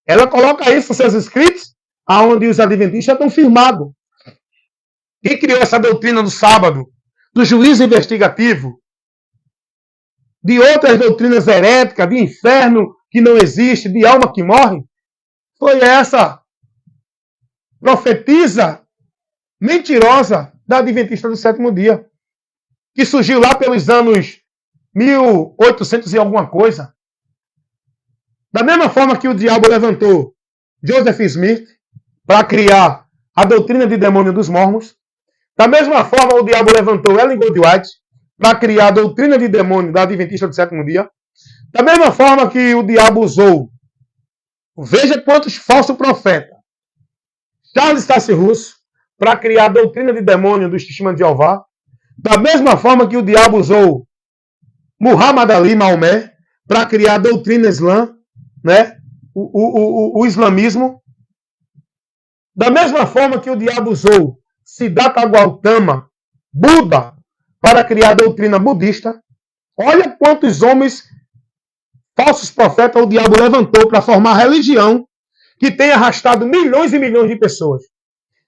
A: Ela coloca isso nos seus escritos, aonde os adventistas estão firmados. Quem criou essa doutrina do sábado, do juízo investigativo, de outras doutrinas heréticas, de inferno que não existe, de alma que morre? Foi essa profetisa mentirosa da Adventista do sétimo dia, que surgiu lá pelos anos 1800 e alguma coisa. Da mesma forma que o diabo levantou Joseph Smith para criar a doutrina de demônio dos mormons, da mesma forma o diabo levantou Ellen G. White para criar a doutrina de demônio da Adventista do sétimo dia, da mesma forma que o diabo usou, veja quantos falsos profetas, Charles Taze Russell, para criar a doutrina de demônio dos testemunhos de Jeová, da mesma forma que o diabo usou Muhammad Ali, Maomé, para criar a doutrina islã, né? o islamismo, da mesma forma que o diabo usou Siddhartha Gautama, Buda, para criar a doutrina budista. Olha quantos homens, falsos profetas, o diabo levantou para formar religião que tem arrastado milhões e milhões de pessoas.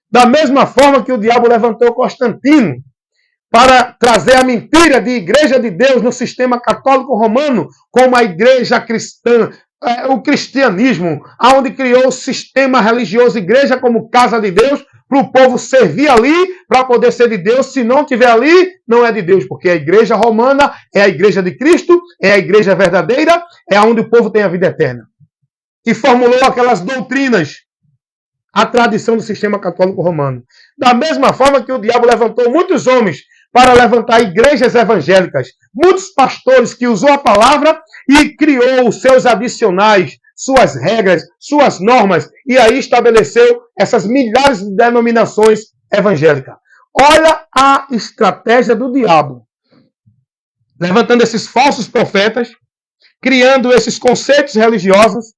A: Da mesma forma que o diabo levantou Constantino para trazer a mentira de igreja de Deus no sistema católico romano, como a igreja cristã, o cristianismo, onde criou o sistema religioso, igreja como casa de Deus, para o povo servir ali, para poder ser de Deus. Se não tiver ali, não é de Deus, porque a igreja romana é a igreja de Cristo, é a igreja verdadeira, é onde o povo tem a vida eterna. E formulou aquelas doutrinas, a tradição do sistema católico romano. Da mesma forma que o diabo levantou muitos homens para levantar igrejas evangélicas. Muitos pastores que usou a palavra e criou os seus adicionais, suas regras, suas normas, e aí estabeleceu essas milhares de denominações evangélicas. Olha a estratégia do diabo. Levantando esses falsos profetas, criando esses conceitos religiosos,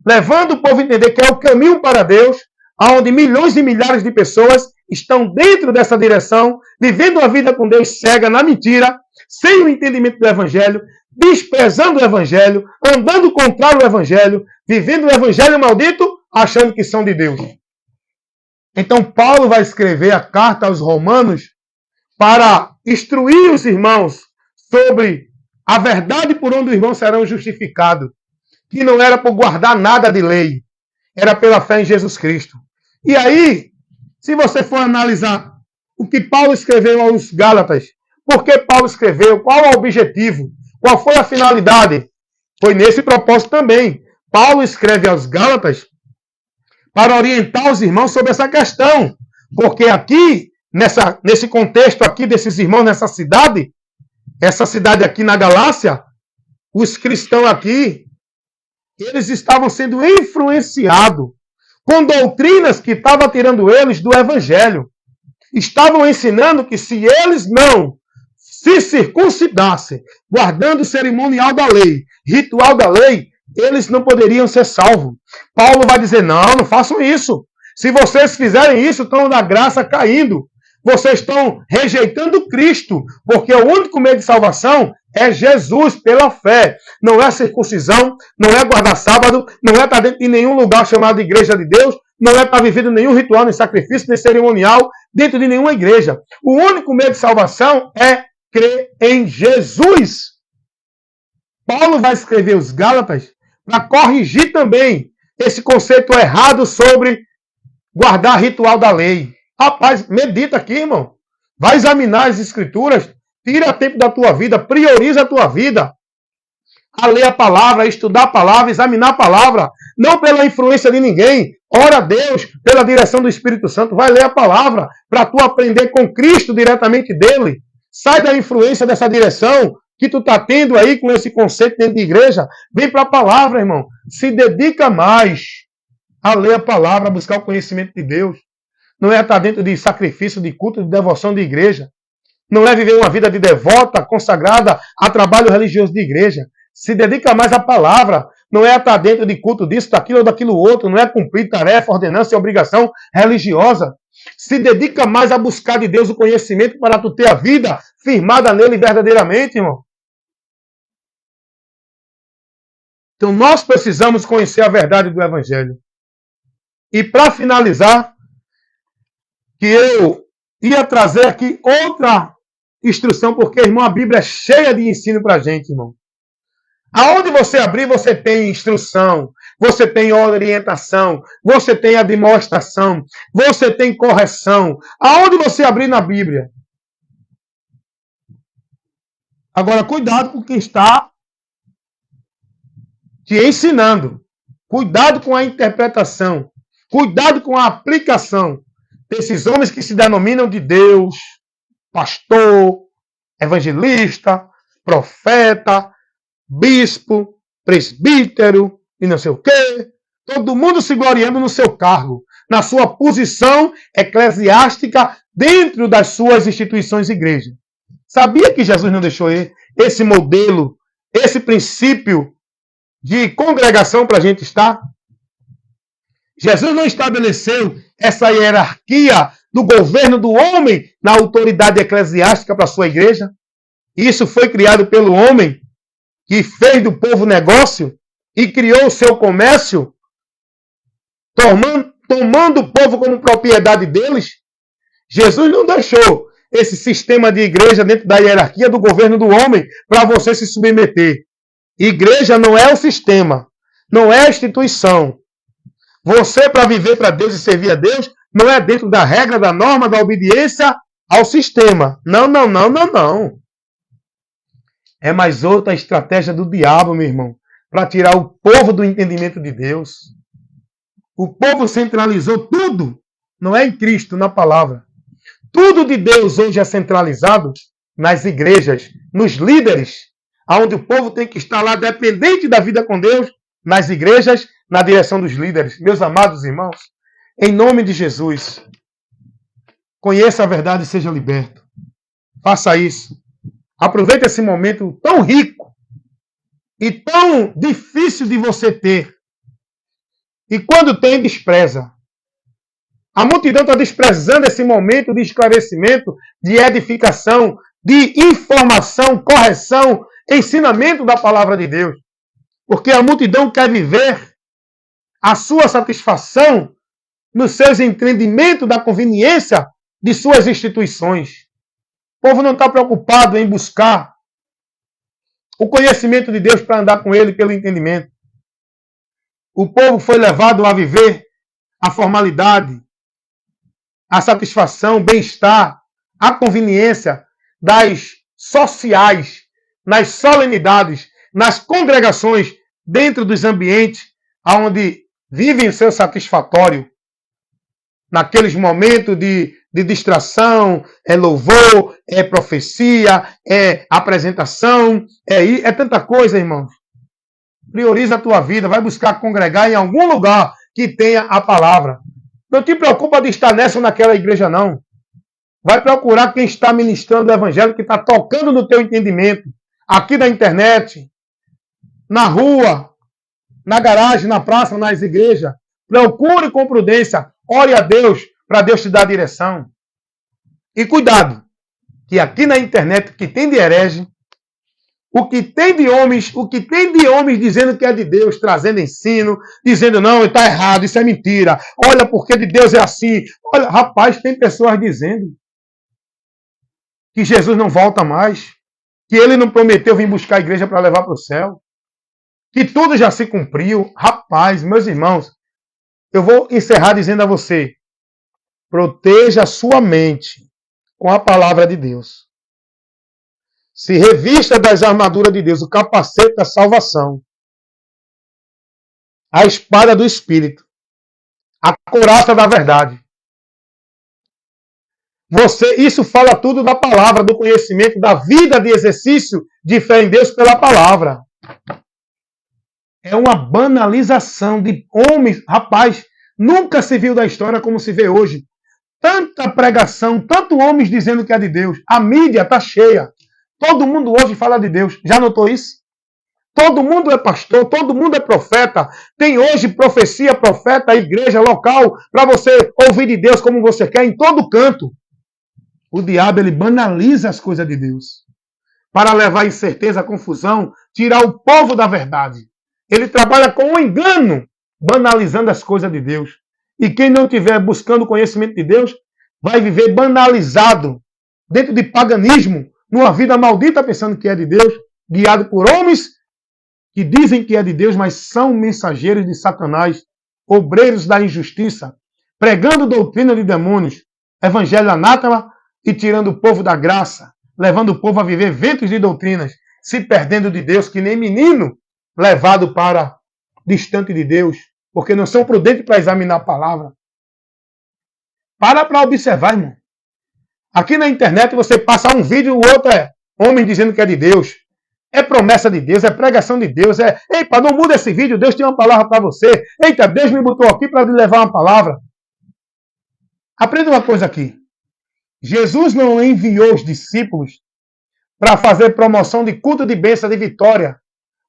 A: levando o povo a entender que é o caminho para Deus, onde milhões e milhares de pessoas estão dentro dessa direção, vivendo a vida com Deus cega na mentira, sem o entendimento do Evangelho, desprezando o Evangelho, andando contrário ao Evangelho, vivendo o Evangelho maldito, achando que são de Deus. Então Paulo vai escrever a carta aos Romanos para instruir os irmãos sobre a verdade por onde os irmãos serão justificados, que não era por guardar nada de lei, era pela fé em Jesus Cristo. E aí, se você for analisar o que Paulo escreveu aos Gálatas, por que Paulo escreveu, qual é o objetivo, qual foi a finalidade, foi nesse propósito também. Paulo escreve aos Gálatas para orientar os irmãos sobre essa questão, porque aqui, nesse contexto aqui desses irmãos nessa cidade aqui na Galácia, os cristãos aqui, eles estavam sendo influenciados com doutrinas que estavam tirando eles do Evangelho. Estavam ensinando que se eles não se circuncidassem, guardando o cerimonial da lei, ritual da lei, eles não poderiam ser salvos. Paulo vai dizer, não façam isso. Se vocês fizerem isso, estão na graça caindo. Vocês estão rejeitando Cristo, porque o único meio de salvação é Jesus pela fé. Não é circuncisão, não é guardar sábado, não é estar dentro de nenhum lugar chamado Igreja de Deus, não é estar vivendo nenhum ritual, nem sacrifício, nem cerimonial, dentro de nenhuma igreja. O único meio de salvação é crer em Jesus. Paulo vai escrever os Gálatas para corrigir também esse conceito errado sobre guardar ritual da lei. Rapaz, medita aqui, irmão. Vai examinar as escrituras, tira tempo da tua vida, prioriza a tua vida. A ler a palavra, a estudar a palavra, examinar a palavra, não pela influência de ninguém. Ora a Deus pela direção do Espírito Santo. Vai ler a palavra para tu aprender com Cristo diretamente dele. Sai da influência dessa direção que tu está tendo aí com esse conceito dentro de igreja. Vem para a palavra, irmão. Se dedica mais a ler a palavra, a buscar o conhecimento de Deus. Não é estar dentro de sacrifício, de culto, de devoção de igreja. Não é viver uma vida de devota, consagrada a trabalho religioso de igreja. Se dedica mais à palavra. Não é estar dentro de culto disso, daquilo ou daquilo outro. Não é cumprir tarefa, ordenança e obrigação religiosa. Se dedica mais a buscar de Deus o conhecimento para tu ter a vida firmada nele verdadeiramente, irmão. Então nós precisamos conhecer a verdade do Evangelho. E para finalizar, que eu ia trazer aqui outra instrução, porque, irmão, a Bíblia é cheia de ensino para a gente, irmão. Aonde você abrir, você tem instrução, você tem orientação, você tem a demonstração, você tem correção. Aonde você abrir na Bíblia. Agora, cuidado com quem está te ensinando. Cuidado com a interpretação. Cuidado com a aplicação desses homens que se denominam de Deus, pastor, evangelista, profeta, bispo, presbítero e não sei o quê. Todo mundo se gloriando no seu cargo, na sua posição eclesiástica dentro das suas instituições e igrejas. Sabia que Jesus não deixou esse modelo, esse princípio de congregação para a gente estar? Jesus não estabeleceu essa hierarquia do governo do homem na autoridade eclesiástica para a sua igreja. Isso foi criado pelo homem que fez do povo negócio e criou o seu comércio, tomando o povo como propriedade deles. Jesus não deixou esse sistema de igreja dentro da hierarquia do governo do homem para você se submeter. Igreja não é o sistema, não é a instituição. Você, para viver para Deus e servir a Deus, não é dentro da regra, da norma, da obediência ao sistema. Não. É mais outra estratégia do diabo, meu irmão, para tirar o povo do entendimento de Deus. O povo centralizou tudo, não é em Cristo, na palavra. Tudo de Deus hoje é centralizado nas igrejas, nos líderes, onde o povo tem que estar lá dependente da vida com Deus, nas igrejas, na direção dos líderes. Meus amados irmãos, em nome de Jesus, conheça a verdade e seja liberto. Faça isso. Aproveite esse momento tão rico e tão difícil de você ter. E quando tem, despreza. A multidão está desprezando esse momento de esclarecimento, de edificação, de informação, correção, ensinamento da palavra de Deus. Porque a multidão quer viver a sua satisfação nos seus entendimentos da conveniência de suas instituições. O povo não está preocupado em buscar o conhecimento de Deus para andar com ele pelo entendimento. O povo foi levado a viver a formalidade, a satisfação, o bem-estar, a conveniência das sociais, nas solenidades, nas congregações, dentro dos ambientes onde vivem o seu satisfatório. Naqueles momentos de distração, é louvor, é profecia, é apresentação, é tanta coisa, irmãos. Prioriza a tua vida, vai buscar congregar em algum lugar que tenha a palavra. Não te preocupa de estar nessa ou naquela igreja, não. Vai procurar quem está ministrando o evangelho, que está tocando no teu entendimento. Aqui na internet, na rua, na garagem, na praça, nas igrejas. Procure com prudência. Ore a Deus, para Deus te dar direção. E cuidado, que aqui na internet, o que tem de herege, o que tem de homens dizendo que é de Deus, trazendo ensino, dizendo não, está errado, isso é mentira. Olha, porque de Deus é assim. Olha, rapaz, tem pessoas dizendo que Jesus não volta mais, que ele não prometeu vir buscar a igreja para levar para o céu, que tudo já se cumpriu. Rapaz, meus irmãos, eu vou encerrar dizendo a você, proteja a sua mente com a palavra de Deus. Se revista das armaduras de Deus, o capacete da salvação, a espada do Espírito, a couraça da verdade. Isso fala tudo da palavra, do conhecimento, da vida de exercício de fé em Deus pela palavra. É uma banalização de homens. Rapaz, nunca se viu da história como se vê hoje. Tanta pregação, tanto homens dizendo que é de Deus. A mídia está cheia. Todo mundo hoje fala de Deus. Já notou isso? Todo mundo é pastor, todo mundo é profeta. Tem hoje profecia, profeta, igreja, local, para você ouvir de Deus como você quer, em todo canto. O diabo, ele banaliza as coisas de Deus. Para levar incerteza, confusão, tirar o povo da verdade. Ele trabalha com um engano, banalizando as coisas de Deus. E quem não estiver buscando o conhecimento de Deus, vai viver banalizado, dentro de paganismo, numa vida maldita, pensando que é de Deus, guiado por homens que dizem que é de Deus, mas são mensageiros de Satanás, obreiros da injustiça, pregando doutrina de demônios, evangelho anátema e tirando o povo da graça, levando o povo a viver ventos de doutrinas, se perdendo de Deus, que nem menino levado para distante de Deus, porque não são prudentes para examinar a palavra. Para observar, irmão. Aqui na internet você passa um vídeo, o outro é homem dizendo que é de Deus. É promessa de Deus, é pregação de Deus. Eita, não muda esse vídeo, Deus tem uma palavra para você. Eita, Deus me botou aqui para lhe levar uma palavra. Aprenda uma coisa aqui. Jesus não enviou os discípulos para fazer promoção de culto de bênção, de vitória,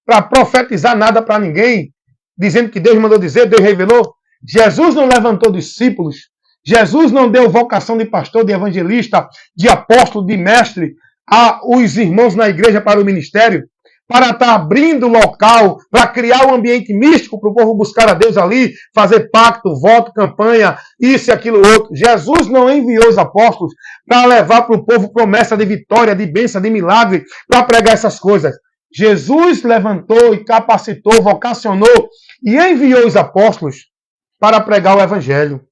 A: para profetizar nada para ninguém, dizendo que Deus mandou dizer, Deus revelou. Jesus não levantou discípulos. Jesus não deu vocação de pastor, de evangelista, de apóstolo, de mestre aos irmãos na igreja para o ministério, para estar abrindo local, para criar um ambiente místico para o povo buscar a Deus ali, fazer pacto, voto, campanha, isso e aquilo outro. Jesus não enviou os apóstolos para levar para o povo promessa de vitória, de bênção, de milagre, para pregar essas coisas. Jesus levantou e capacitou, vocacionou e enviou os apóstolos para pregar o evangelho,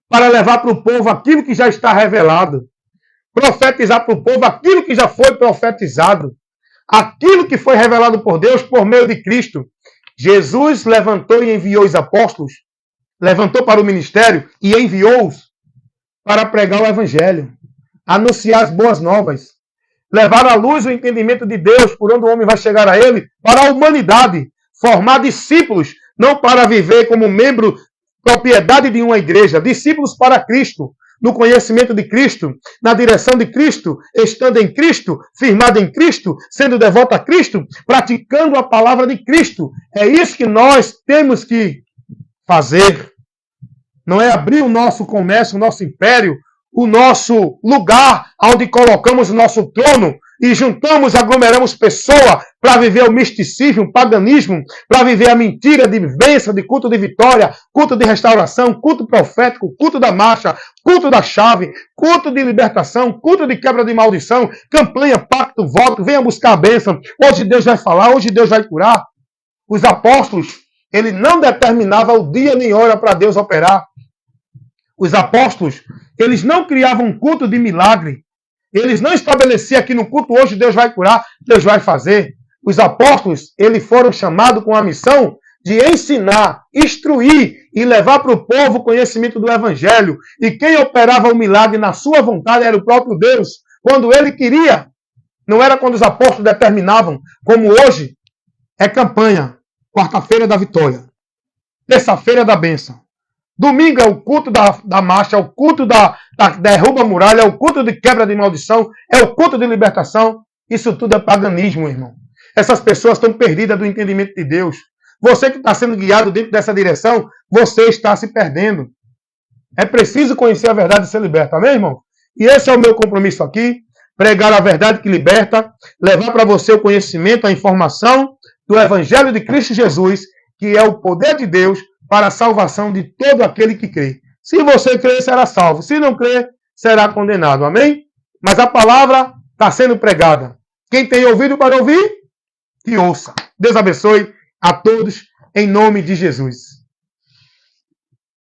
A: para levar para o povo aquilo que já está revelado, profetizar para o povo aquilo que já foi profetizado, aquilo que foi revelado por Deus por meio de Cristo. Jesus levantou e enviou os apóstolos, levantou para o ministério e enviou-os para pregar o evangelho, anunciar as boas novas, levar à luz o entendimento de Deus, por onde o homem vai chegar a ele, para a humanidade, formar discípulos, não para viver como membro, propriedade de uma igreja, discípulos para Cristo, no conhecimento de Cristo, na direção de Cristo, estando em Cristo, firmado em Cristo, sendo devoto a Cristo, praticando a palavra de Cristo. É isso que nós temos que fazer. Não é abrir o nosso comércio, o nosso império, o nosso lugar onde colocamos o nosso trono e juntamos, aglomeramos pessoas para viver o misticismo, o paganismo, para viver a mentira de bênção, de culto de vitória, culto de restauração, culto profético, culto da marcha, culto da chave, culto de libertação, culto de quebra de maldição, campanha, pacto, voto, venha buscar a bênção. Hoje Deus vai falar, hoje Deus vai curar. Os apóstolos, ele não determinava o dia nem hora para Deus operar. Os apóstolos, eles não criavam um culto de milagre. Eles não estabeleciam aqui no culto, hoje Deus vai curar, Deus vai fazer. Os apóstolos, eles foram chamados com a missão de ensinar, instruir e levar para o povo o conhecimento do evangelho. E quem operava o milagre na sua vontade era o próprio Deus, quando ele queria. Não era quando os apóstolos determinavam, como hoje é campanha, quarta-feira da vitória, terça-feira da bênção. Domingo é o culto da marcha, é o culto da derruba muralha, é o culto de quebra de maldição, é o culto de libertação. Isso tudo é paganismo, irmão. Essas pessoas estão perdidas do entendimento de Deus. Você que está sendo guiado dentro dessa direção, você está se perdendo. É preciso conhecer a verdade e ser liberto, amém, irmão? E esse é o meu compromisso aqui, pregar a verdade que liberta, levar para você o conhecimento, a informação do Evangelho de Cristo Jesus, que é o poder de Deus para a salvação de todo aquele que crê. Se você crer, será salvo. Se não crer, será condenado. Amém? Mas a palavra está sendo pregada. Quem tem ouvido para ouvir, que ouça. Deus abençoe a todos, em nome de Jesus.